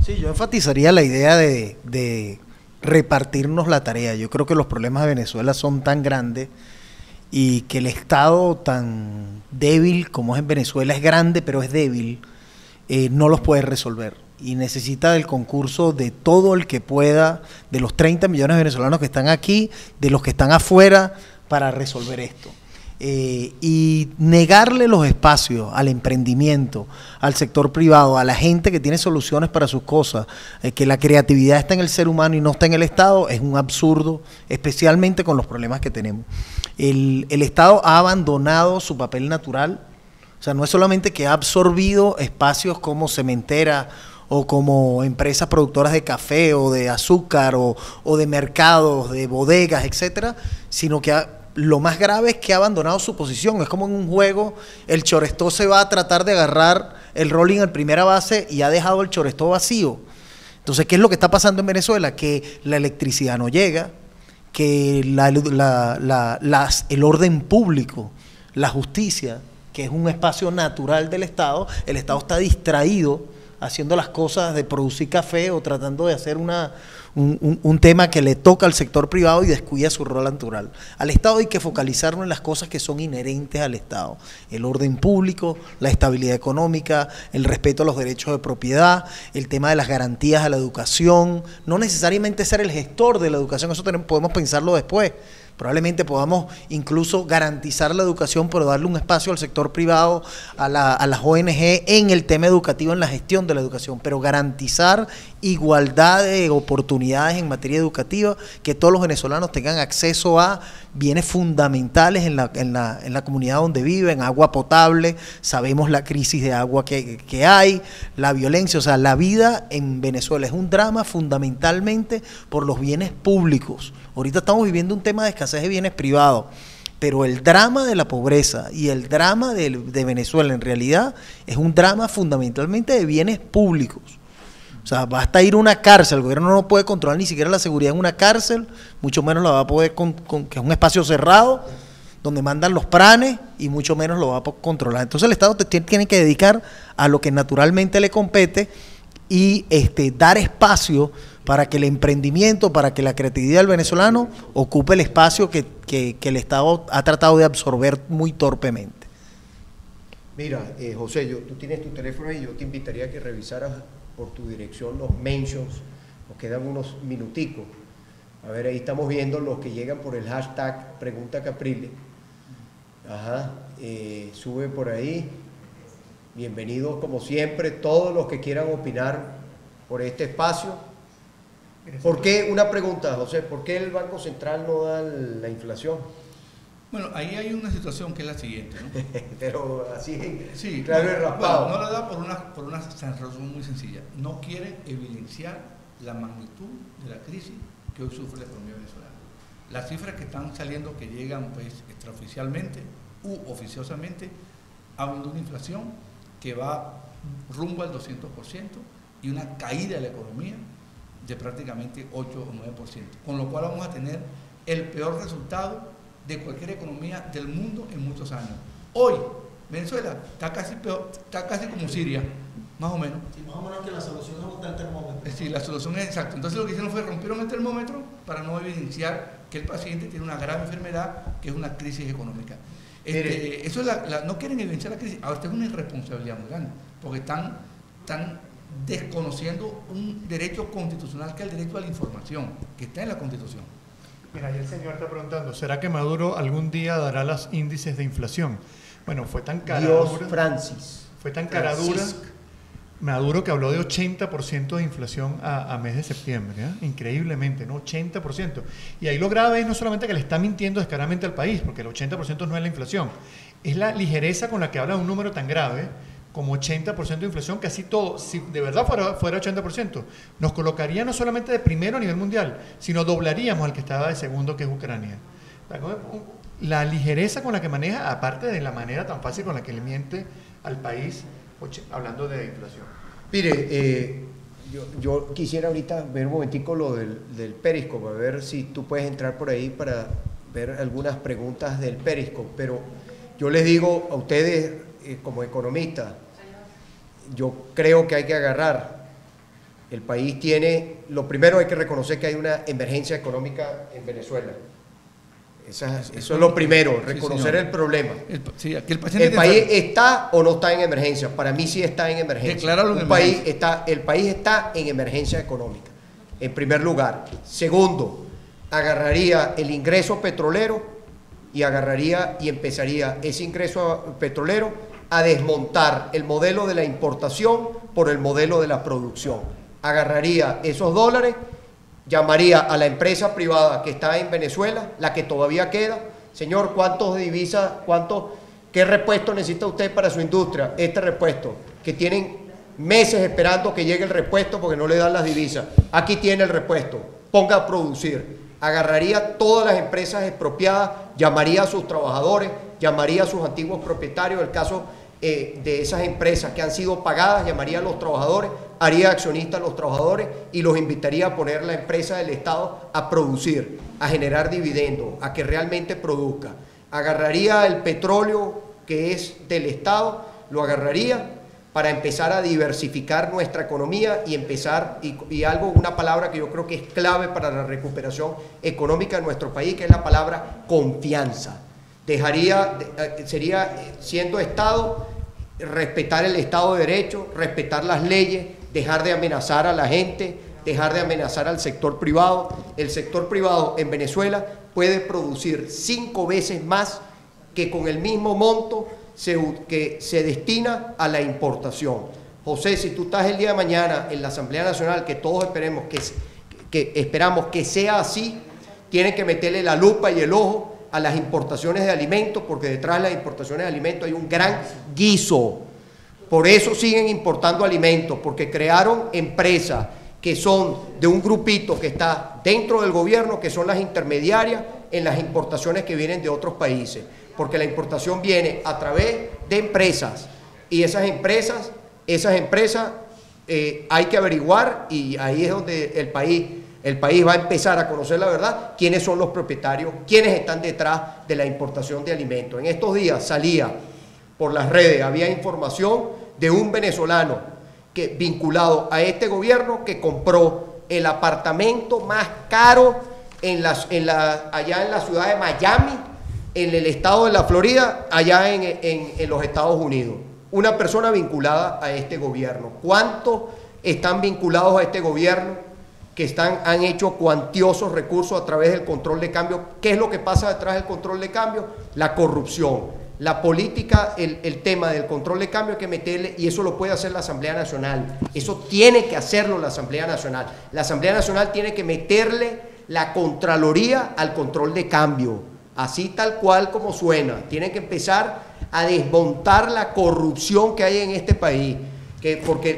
Sí, yo enfatizaría la idea de repartirnos la tarea. Yo creo que los problemas de Venezuela son tan grandes y que el Estado tan débil como es en Venezuela, es grande pero es débil, no los puede resolver. Y necesita del concurso de todo el que pueda, de los 30 millones de venezolanos que están aquí, de los que están afuera, para resolver esto. Y negarle los espacios al emprendimiento, al sector privado, a la gente que tiene soluciones para sus cosas, que la creatividad está en el ser humano y no está en el Estado, es un absurdo, especialmente con los problemas que tenemos. El Estado ha abandonado su papel natural, o sea, no es solamente que ha absorbido espacios como cementera o como empresas productoras de café o de azúcar o de mercados, de bodegas, etcétera, sino que lo más grave es que ha abandonado su posición. Es como en un juego, el Chorestó se va a tratar de agarrar el rolling en primera base y ha dejado el Chorestó vacío. Entonces, ¿qué es lo que está pasando en Venezuela? Que la electricidad no llega, que el orden público, la justicia, que es un espacio natural del Estado, el Estado está distraído haciendo las cosas de producir café o tratando de hacer un tema que le toca al sector privado y descuida su rol natural. Al Estado hay que focalizarnos en las cosas que son inherentes al Estado: el orden público, la estabilidad económica, el respeto a los derechos de propiedad, el tema de las garantías a la educación, no necesariamente ser el gestor de la educación, eso podemos pensarlo después. Probablemente podamos incluso garantizar la educación, pero darle un espacio al sector privado, a las ONG en el tema educativo, en la gestión de la educación, pero garantizar igualdad de oportunidades en materia educativa, que todos los venezolanos tengan acceso a bienes fundamentales en la comunidad donde viven, agua potable. Sabemos la crisis de agua que hay, la violencia, o sea, la vida en Venezuela es un drama fundamentalmente por los bienes públicos. Ahorita estamos viviendo un tema de escasez de bienes privados, pero el drama de la pobreza y el drama de Venezuela en realidad es un drama fundamentalmente de bienes públicos. O sea, basta ir a una cárcel, el gobierno no puede controlar ni siquiera la seguridad en una cárcel, mucho menos la va a poder, que es un espacio cerrado, donde mandan los pranes, y mucho menos lo va a controlar. Entonces el Estado tiene que dedicar a lo que naturalmente le compete y dar espacio para que el emprendimiento, para que la creatividad del venezolano ocupe el espacio que el Estado ha tratado de absorber muy torpemente. Mira, José, tú tienes tu teléfono y yo te invitaría a que revisaras por tu dirección los mentions, nos quedan unos minuticos. A ver, ahí estamos viendo los que llegan por el hashtag Pregunta Caprile. Ajá, sube por ahí. Bienvenidos como siempre, todos los que quieran opinar por este espacio. ¿Por qué, una pregunta, José, por qué el Banco Central no da la inflación? Bueno, ahí hay una situación que es la siguiente, ¿no? Pero así, sí, claro, y raspado. Bueno, no la da por una razón muy sencilla. No quiere evidenciar la magnitud de la crisis que hoy sufre la economía venezolana. Las cifras que están saliendo, que llegan pues extraoficialmente u oficiosamente, hablan de una inflación que va rumbo al 200% y una caída de la economía de prácticamente 8 o 9%, con lo cual vamos a tener el peor resultado de cualquier economía del mundo en muchos años. Hoy, Venezuela está casi como Siria, más o menos. Sí, más o menos que la solución es botar el termómetro. Sí, la solución es exacta. Entonces lo que hicieron fue rompieron el termómetro para no evidenciar que el paciente tiene una grave enfermedad, que es una crisis económica. Eso es no quieren evidenciar la crisis. Ahora, esta es una irresponsabilidad muy grande, porque están desconociendo un derecho constitucional que es el derecho a la información, que está en la Constitución. Mira, ahí el señor está preguntando, ¿será que Maduro algún día dará los índices de inflación? Bueno, fue tan caradura. Dios Francis. Fue tan caradura Maduro que habló de 80% de inflación a mes de septiembre, ¿eh? Increíblemente, ¿no? 80%. Y ahí lo grave es no solamente que le está mintiendo descaradamente al país, porque el 80% no es la inflación, es la ligereza con la que habla de un número tan grave como 80% de inflación, casi todo. Si de verdad fuera 80%, nos colocaría no solamente de primero a nivel mundial, sino doblaríamos al que estaba de segundo, que es Ucrania. La ligereza con la que maneja, aparte de la manera tan fácil con la que le miente al país, hablando de inflación. Mire, yo quisiera ahorita ver un momentico lo del Periscope, a ver si tú puedes entrar por ahí para ver algunas preguntas del Periscope, pero yo les digo a ustedes como economistas, yo creo que hay que agarrar. El país tiene, lo primero hay que reconocer que hay una emergencia económica en Venezuela. Eso es lo primero, reconocer el problema. ¿El país está o no está en emergencia? Para mí sí está en emergencia. Decláralo El país está en emergencia económica, en primer lugar. Segundo, agarraría el ingreso petrolero y empezaría ese ingreso petrolero a desmontar el modelo de la importación por el modelo de la producción. Agarraría esos dólares, llamaría a la empresa privada que está en Venezuela, la que todavía queda, señor, ¿cuántos divisas, qué repuesto necesita usted para su industria? Este repuesto, que tienen meses esperando que llegue el repuesto porque no le dan las divisas. Aquí tiene el repuesto, ponga a producir. Agarraría todas las empresas expropiadas, llamaría a sus trabajadores, llamaría a sus antiguos propietarios, el caso de esas empresas que han sido pagadas, llamaría a los trabajadores, haría accionistas a los trabajadores y los invitaría a poner la empresa del Estado a producir, a generar dividendos, a que realmente produzca. Agarraría el petróleo que es del Estado, lo agarraría para empezar a diversificar nuestra economía y empezar, una palabra que yo creo que es clave para la recuperación económica de nuestro país, que es la palabra confianza. Siendo Estado, respetar el Estado de Derecho, respetar las leyes, dejar de amenazar a la gente, dejar de amenazar al sector privado. El sector privado en Venezuela puede producir 5 veces más que con el mismo monto que se destina a la importación. José, si tú estás el día de mañana en la Asamblea Nacional, que todos esperamos que sea así, tienen que meterle la lupa y el ojo a las importaciones de alimentos, porque detrás de las importaciones de alimentos hay un gran guiso. Por eso siguen importando alimentos, porque crearon empresas que son de un grupito que está dentro del gobierno, que son las intermediarias, en las importaciones que vienen de otros países, porque la importación viene a través de empresas, y esas empresas hay que averiguar, y ahí es donde el país va a empezar a conocer la verdad, quiénes son los propietarios, quiénes están detrás de la importación de alimentos. En estos días salía por las redes, había información de un venezolano vinculado a este gobierno que compró el apartamento más caro allá en la ciudad de Miami, en el estado de la Florida, allá en los Estados Unidos. Una persona vinculada a este gobierno. ¿Cuántos están vinculados a este gobierno que han hecho cuantiosos recursos a través del control de cambio? ¿Qué es lo que pasa detrás del control de cambio? La corrupción. La política, el tema del control de cambio hay que meterle, y eso lo puede hacer la Asamblea Nacional. Eso tiene que hacerlo la Asamblea Nacional. La Asamblea Nacional tiene que meterle la Contraloría al control de cambio, así tal cual como suena. Tienen que empezar a desmontar la corrupción que hay en este país, porque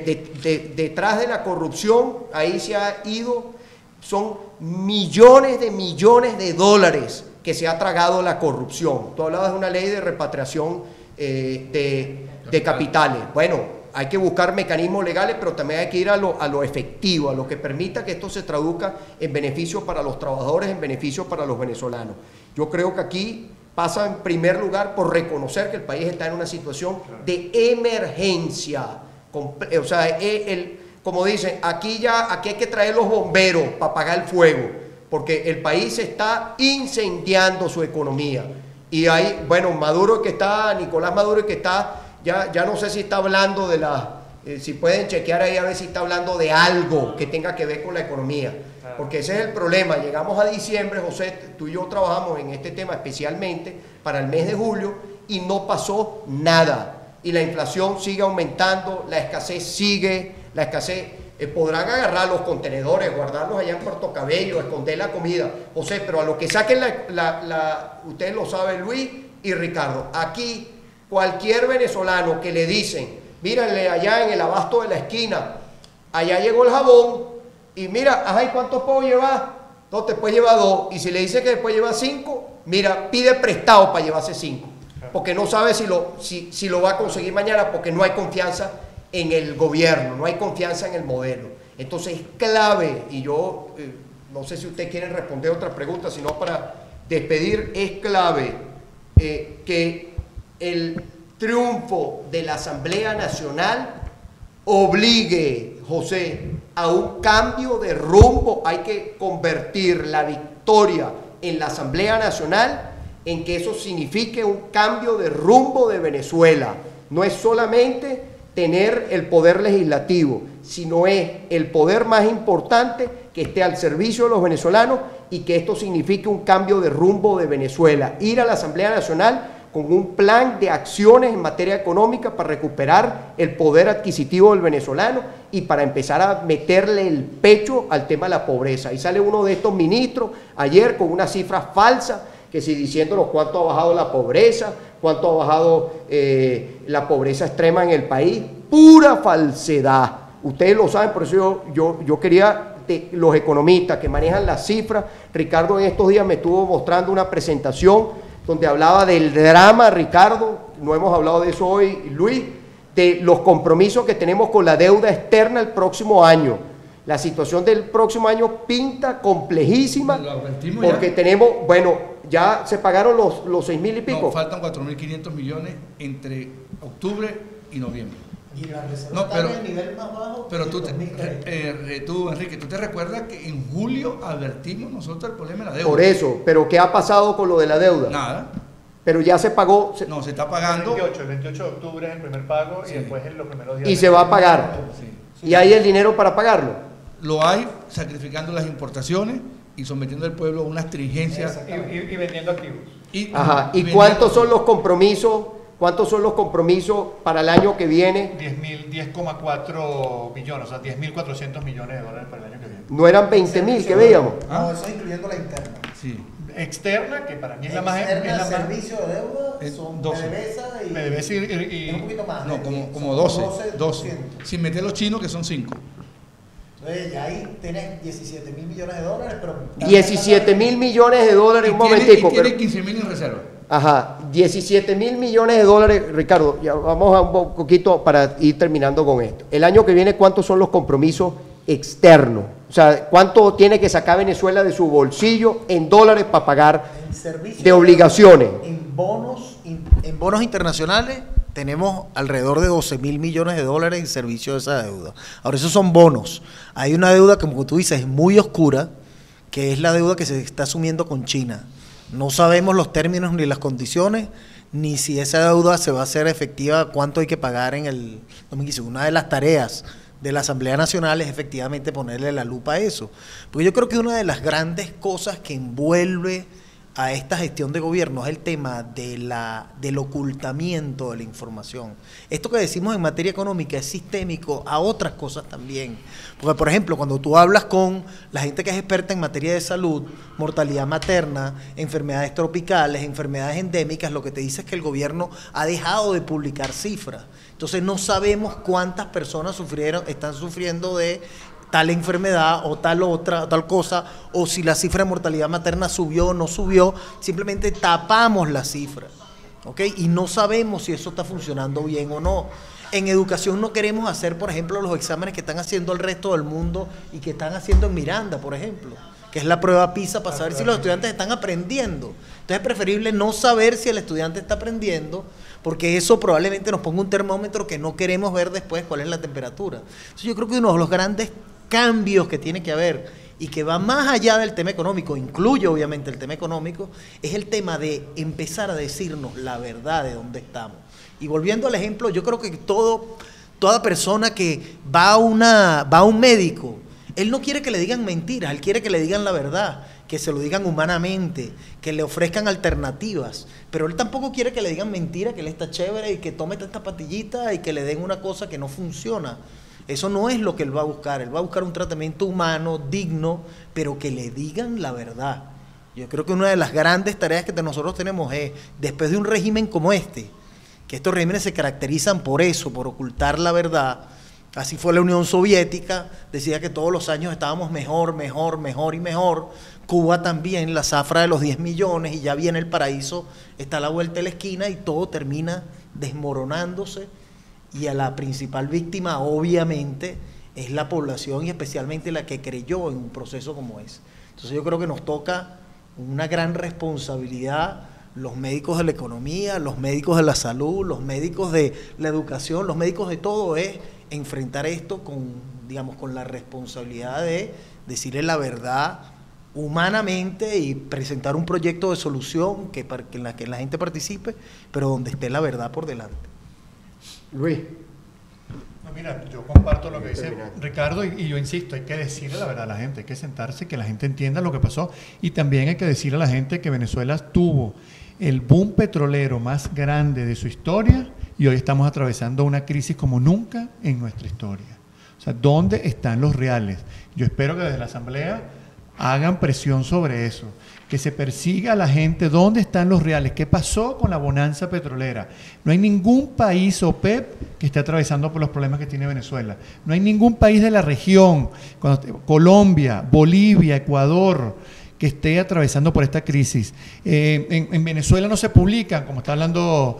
detrás de la corrupción ahí se ha ido, son millones de dólares que se ha tragado la corrupción. Tú hablabas de una ley de repatriación de capitales. Bueno, hay que buscar mecanismos legales, pero también hay que ir a lo efectivo, a lo que permita que esto se traduzca en beneficio para los trabajadores, en beneficio para los venezolanos. Yo creo que aquí pasa en primer lugar por reconocer que el país está en una situación de emergencia. O sea, como dicen, aquí hay que traer los bomberos para apagar el fuego, porque el país está incendiando su economía. Y hay, bueno, Nicolás Maduro que está, ya no sé si está hablando de si pueden chequear ahí a ver si está hablando de algo que tenga que ver con la economía. Porque ese es el problema. Llegamos a diciembre, José, tú y yo trabajamos en este tema especialmente para el mes de julio y no pasó nada. Y la inflación sigue aumentando, la escasez podrán agarrar los contenedores, guardarlos allá en Puerto Cabello, esconder la comida, José, pero a lo que saquen ustedes lo saben, Luis y Ricardo, aquí cualquier venezolano que le dicen, mírale allá en el abasto de la esquina, allá llegó el jabón, y mira, ajá, ¿y cuántos puedo llevar? No, después lleva 2, y si le dice que después lleva 5, mira, pide prestado para llevarse 5, porque no sabe si lo va a conseguir mañana, porque no hay confianza en el gobierno, no hay confianza en el modelo. Entonces es clave, y yo no sé si ustedes quieren responder otra pregunta, sino para despedir, es clave que el triunfo de la Asamblea Nacional obligue, José, a un cambio de rumbo. Hay que convertir la victoria en la Asamblea Nacional en que eso signifique un cambio de rumbo de Venezuela. No es solamente tener el poder legislativo, sino es el poder más importante que esté al servicio de los venezolanos y que esto signifique un cambio de rumbo de Venezuela. Ir a la Asamblea Nacional con un plan de acciones en materia económica para recuperar el poder adquisitivo del venezolano y para empezar a meterle el pecho al tema de la pobreza. Ahí sale uno de estos ministros ayer con una cifra falsa, que si diciéndonos cuánto ha bajado la pobreza, cuánto ha bajado la pobreza extrema en el país. Pura falsedad. Ustedes lo saben, por eso yo quería, los economistas que manejan las cifras, Ricardo en estos días me estuvo mostrando una presentación donde hablaba del drama, Ricardo, no hemos hablado de eso hoy, Luis, de los compromisos que tenemos con la deuda externa el próximo año. La situación del próximo año pinta complejísima, porque tenemos, bueno, ya se pagaron los 6.000 y pico. No, faltan 4.500 millones entre octubre y noviembre. Y la reserva está en el nivel más bajo. Pero tú, Enrique, ¿tú te recuerdas que en julio advertimos nosotros el problema de la deuda? Por eso, pero ¿qué ha pasado con lo de la deuda? Nada. Pero ya se pagó. No, se está pagando. El 28 de octubre es el primer pago, sí. Y después en los primeros días. Y se va a pagar. Sí. ¿Y hay el dinero para pagarlo? Lo hay, sacrificando las importaciones y sometiendo al pueblo a una astringencia. Y vendiendo activos. ¿Y cuántos son los compromisos? ¿Cuántos son los compromisos para el año que viene? 10,4 millones, o sea, 10.400 millones de dólares para el año que viene. ¿No eran 20.000 que veíamos? No, eso incluyendo la interna. Sí. Externa, que para mí es la más... Externa, servicio de deuda, son 12. PDVSA y un poquito más. No, como 12. Sin meter los chinos, que son 5. Entonces ya ahí tienes 17 mil millones de dólares, pero... 17 mil millones de dólares, un tiene momentico. 15.000 en reserva. Ajá, 17 mil millones de dólares, Ricardo, ya vamos a un poquito para ir terminando con esto. El año que viene, ¿cuántos son los compromisos externos? O sea, ¿cuánto tiene que sacar Venezuela de su bolsillo en dólares para pagar de obligaciones? En bonos internacionales tenemos alrededor de 12 mil millones de dólares en servicio de esa deuda. Ahora, esos son bonos. Hay una deuda, como tú dices, muy oscura, que es la deuda que se está asumiendo con China. No sabemos los términos ni las condiciones, ni si esa deuda se va a hacer efectiva, cuánto hay que pagar en el 2015. Una de las tareas de la Asamblea Nacional es efectivamente ponerle la lupa a eso. Porque yo creo que una de las grandes cosas que envuelve a esta gestión de gobierno es el tema del ocultamiento de la información. Esto que decimos en materia económica es sistémico a otras cosas también. Porque, por ejemplo, cuando tú hablas con la gente que es experta en materia de salud, mortalidad materna, enfermedades tropicales, enfermedades endémicas, lo que te dice es que el gobierno ha dejado de publicar cifras. Entonces no sabemos cuántas personas están sufriendo de tal enfermedad o tal otra, tal cosa, o si la cifra de mortalidad materna subió o no subió, simplemente tapamos la cifra, ¿ok? Y no sabemos si eso está funcionando bien o no. En educación no queremos hacer, por ejemplo, los exámenes que están haciendo el resto del mundo y que están haciendo en Miranda, por ejemplo, que es la prueba PISA para saber si los estudiantes están aprendiendo. Entonces es preferible no saber si el estudiante está aprendiendo, porque eso probablemente nos ponga un termómetro que no queremos ver después cuál es la temperatura. Entonces yo creo que uno de los grandes cambios que tiene que haber y que va más allá del tema económico, incluye obviamente el tema económico, es el tema de empezar a decirnos la verdad de dónde estamos. Y volviendo al ejemplo, yo creo que toda persona que va a un médico, él no quiere que le digan mentiras, él quiere que le digan la verdad, que se lo digan humanamente, que le ofrezcan alternativas, pero él tampoco quiere que le digan mentiras, que él está chévere y que tome esta pastillita y que le den una cosa que no funciona. Eso no es lo que él va a buscar un tratamiento humano, digno, pero que le digan la verdad. Yo creo que una de las grandes tareas que nosotros tenemos es, después de un régimen como este, que estos regímenes se caracterizan por eso, por ocultar la verdad. Así fue la Unión Soviética, decía que todos los años estábamos mejor y mejor. Cuba también, la zafra de los 10 millones y ya viene el paraíso, está a la vuelta de la esquina y todo termina desmoronándose. Y a la principal víctima, obviamente, es la población y especialmente la que creyó en un proceso como ese. Entonces yo creo que nos toca una gran responsabilidad, los médicos de la economía, los médicos de la salud, los médicos de la educación, los médicos de todo, es enfrentar esto con la responsabilidad de decirle la verdad humanamente y presentar un proyecto de solución en la que la gente participe, pero donde esté la verdad por delante. Luis. No, mira, yo comparto lo que dice Ricardo y yo insisto, hay que decirle la verdad a la gente, hay que sentarse, que la gente entienda lo que pasó y también hay que decirle a la gente que Venezuela tuvo el boom petrolero más grande de su historia y hoy estamos atravesando una crisis como nunca en nuestra historia. O sea, ¿dónde están los reales? Yo espero que desde la Asamblea hagan presión sobre eso, que se persiga a la gente, ¿dónde están los reales? ¿Qué pasó con la bonanza petrolera? No hay ningún país OPEP que esté atravesando por los problemas que tiene Venezuela. No hay ningún país de la región, Colombia, Bolivia, Ecuador, que esté atravesando por esta crisis. En Venezuela no se publican, como está hablando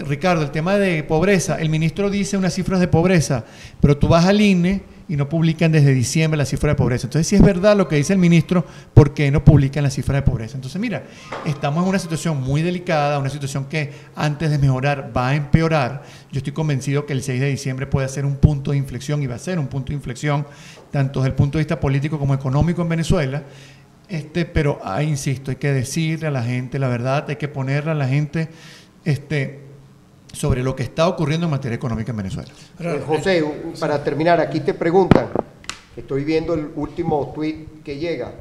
Ricardo, el tema de pobreza. El ministro dice unas cifras de pobreza, pero tú vas al INE y no publican desde diciembre la cifra de pobreza. Entonces, si es verdad lo que dice el ministro, ¿por qué no publican la cifra de pobreza? Entonces, mira, estamos en una situación muy delicada, una situación que antes de mejorar va a empeorar. Yo estoy convencido que el 6 de diciembre puede ser un punto de inflexión y va a ser un punto de inflexión, tanto desde el punto de vista político como económico en Venezuela. Pero insisto, hay que decirle a la gente la verdad, hay que ponerle a la gente sobre lo que está ocurriendo en materia económica en Venezuela. José, para terminar, aquí te preguntan, estoy viendo el último tuit que llega,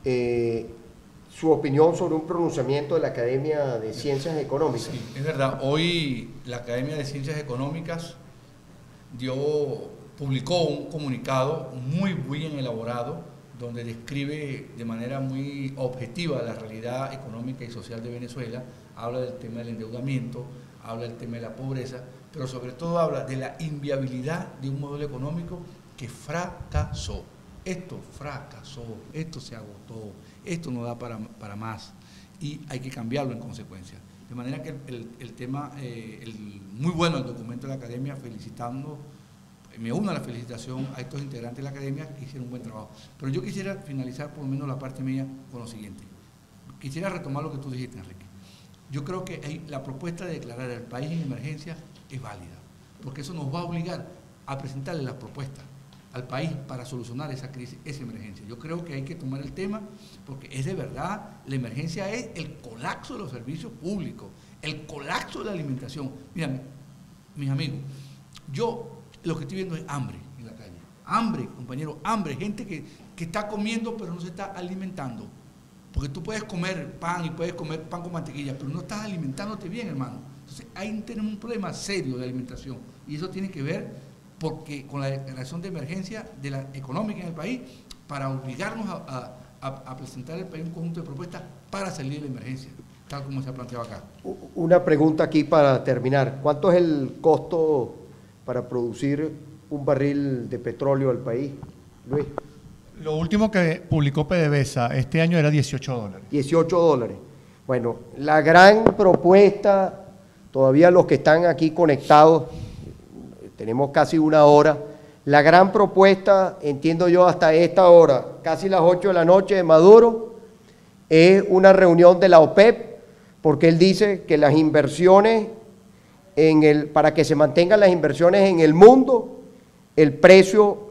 su opinión sobre un pronunciamiento de la Academia de Ciencias Económicas. Sí, es verdad, hoy la Academia de Ciencias Económicas publicó un comunicado muy bien elaborado, donde describe de manera muy objetiva la realidad económica y social de Venezuela, habla del tema del endeudamiento, habla del tema de la pobreza, pero sobre todo habla de la inviabilidad de un modelo económico que fracasó. Esto fracasó, esto se agotó, esto no da para más y hay que cambiarlo en consecuencia. De manera que el tema, muy bueno el documento de la academia, me uno a la felicitación a estos integrantes de la academia que hicieron un buen trabajo. Pero yo quisiera finalizar por lo menos la parte mía con lo siguiente. Quisiera retomar lo que tú dijiste, Enrique. Yo creo que la propuesta de declarar el país en emergencia es válida, porque eso nos va a obligar a presentarle las propuestas al país para solucionar esa crisis, esa emergencia. Yo creo que hay que tomar el tema porque es de verdad, la emergencia es el colapso de los servicios públicos, el colapso de la alimentación. Mira, mis amigos, yo lo que estoy viendo es hambre en la calle. Hambre, compañero, hambre, gente que está comiendo pero no se está alimentando. Porque tú puedes comer pan y puedes comer pan con mantequilla, pero no estás alimentándote bien, hermano. Entonces ahí tenemos un problema serio de alimentación y eso tiene que ver porque con la declaración de emergencia de la económica en el país para obligarnos a presentar al país un conjunto de propuestas para salir de la emergencia, tal como se ha planteado acá. Una pregunta aquí para terminar. ¿Cuánto es el costo para producir un barril de petróleo al país, Luis? Lo último que publicó PDVSA este año era $18. $18. Bueno, la gran propuesta, todavía los que están aquí conectados, tenemos casi una hora, la gran propuesta, entiendo yo hasta esta hora, casi las 8 de la noche de Maduro, es una reunión de la OPEP, porque él dice que las inversiones, para que se mantengan las inversiones en el mundo, el precio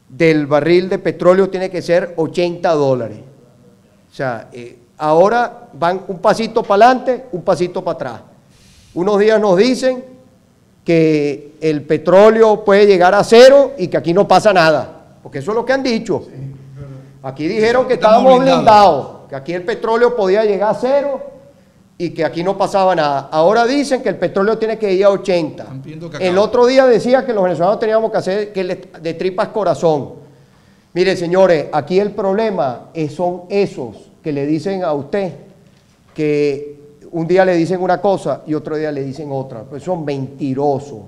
del barril de petróleo tiene que ser $80. O sea, ahora van un pasito para adelante, un pasito para atrás. Unos días nos dicen que el petróleo puede llegar a cero y que aquí no pasa nada, porque eso es lo que han dicho. Aquí dijeron que estábamos blindados, que aquí el petróleo podía llegar a cero y que aquí no pasaba nada. Ahora dicen que el petróleo tiene que ir a 80. El otro día decía que los venezolanos teníamos que hacer de tripas corazón. Mire, señores, aquí el problema son esos que le dicen a usted que un día le dicen una cosa y otro día le dicen otra, pues son mentirosos.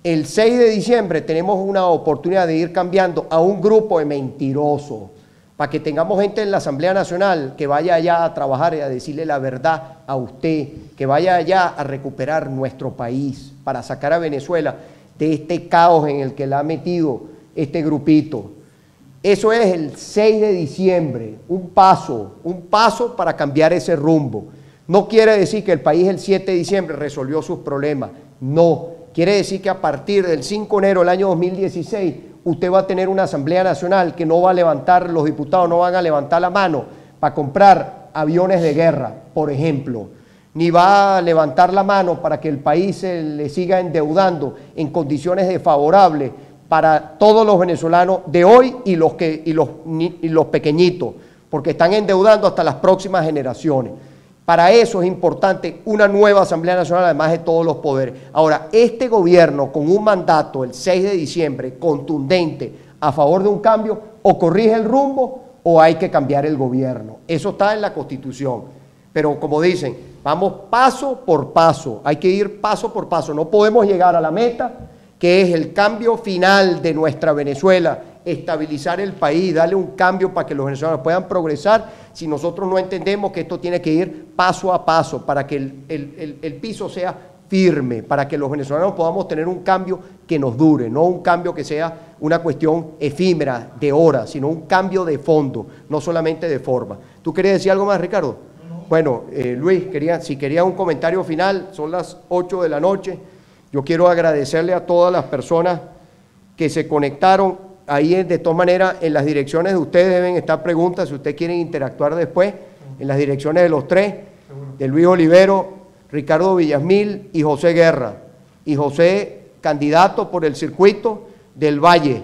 El 6 de diciembre tenemos una oportunidad de ir cambiando a un grupo de mentirosos, para que tengamos gente en la Asamblea Nacional que vaya allá a trabajar y a decirle la verdad a usted, que vaya allá a recuperar nuestro país, para sacar a Venezuela de este caos en el que la ha metido este grupito. Eso es el 6 de diciembre, un paso para cambiar ese rumbo. No quiere decir que el país el 7 de diciembre resolvió sus problemas, no. Quiere decir que a partir del 5 de enero del año 2016 usted va a tener una Asamblea Nacional que no va a levantar, los diputados no van a levantar la mano para comprar aviones de guerra, por ejemplo, ni va a levantar la mano para que el país se le siga endeudando en condiciones desfavorables para todos los venezolanos de hoy y los pequeñitos, porque están endeudando hasta las próximas generaciones. Para eso es importante una nueva Asamblea Nacional, además de todos los poderes. Ahora, este gobierno con un mandato el 6 de diciembre contundente a favor de un cambio, o corrige el rumbo o hay que cambiar el gobierno. Eso está en la Constitución. Pero como dicen, vamos paso por paso, hay que ir paso por paso. No podemos llegar a la meta, que es el cambio final de nuestra Venezuela, estabilizar el país, darle un cambio para que los venezolanos puedan progresar, si nosotros no entendemos que esto tiene que ir paso a paso para que el piso sea firme, para que los venezolanos podamos tener un cambio que nos dure, no un cambio que sea una cuestión efímera de horas, sino un cambio de fondo, no solamente de forma. ¿Tú querías decir algo más, Ricardo? No. Bueno, Luis, si quería un comentario final, son las 8 de la noche. Yo quiero agradecerle a todas las personas que se conectaron. Ahí, de todas maneras, en las direcciones de ustedes deben estar preguntas, si ustedes quieren interactuar después, en las direcciones de los tres, de Luis Olivero, Ricardo Villasmil y José Guerra. Y José, candidato por el circuito del Valle.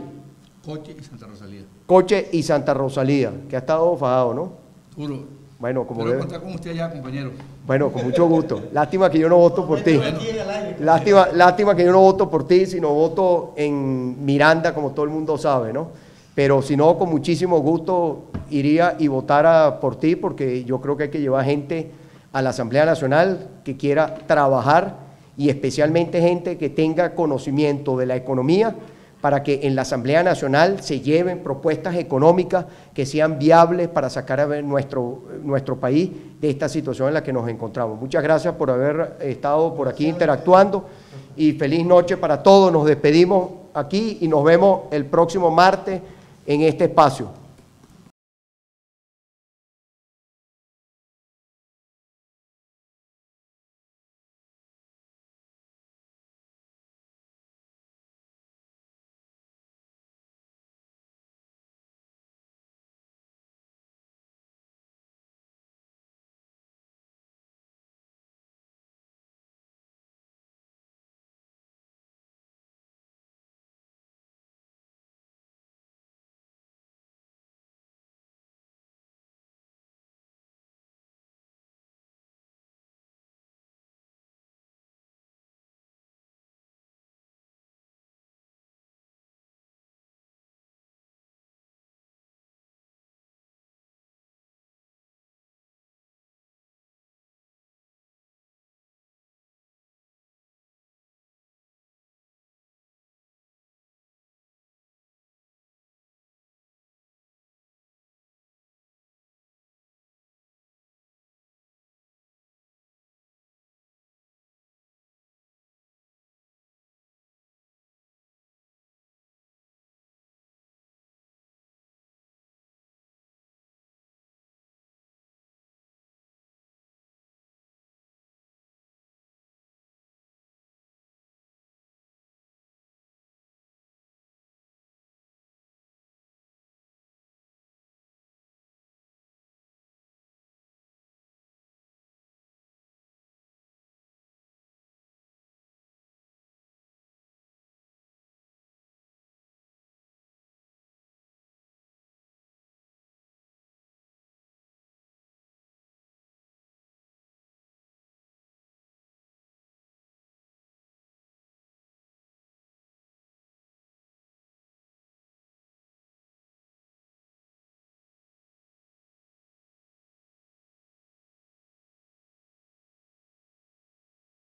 Coche y Santa Rosalía. Coche y Santa Rosalía, que ha estado fajado, ¿no? Duro. Bueno, como debe contar con usted allá, compañero. Bueno, con mucho gusto. Lástima que yo no voto por ti. Lástima que yo no voto por ti, sino voto en Miranda, como todo el mundo sabe, ¿no? Pero si no, con muchísimo gusto iría y votara por ti, porque yo creo que hay que llevar gente a la Asamblea Nacional que quiera trabajar y especialmente gente que tenga conocimiento de la economía para que en la Asamblea Nacional se lleven propuestas económicas que sean viables para sacar a ver nuestro país de esta situación en la que nos encontramos. Muchas gracias por haber estado por aquí interactuando y feliz noche para todos. Nos despedimos aquí y nos vemos el próximo martes en este espacio.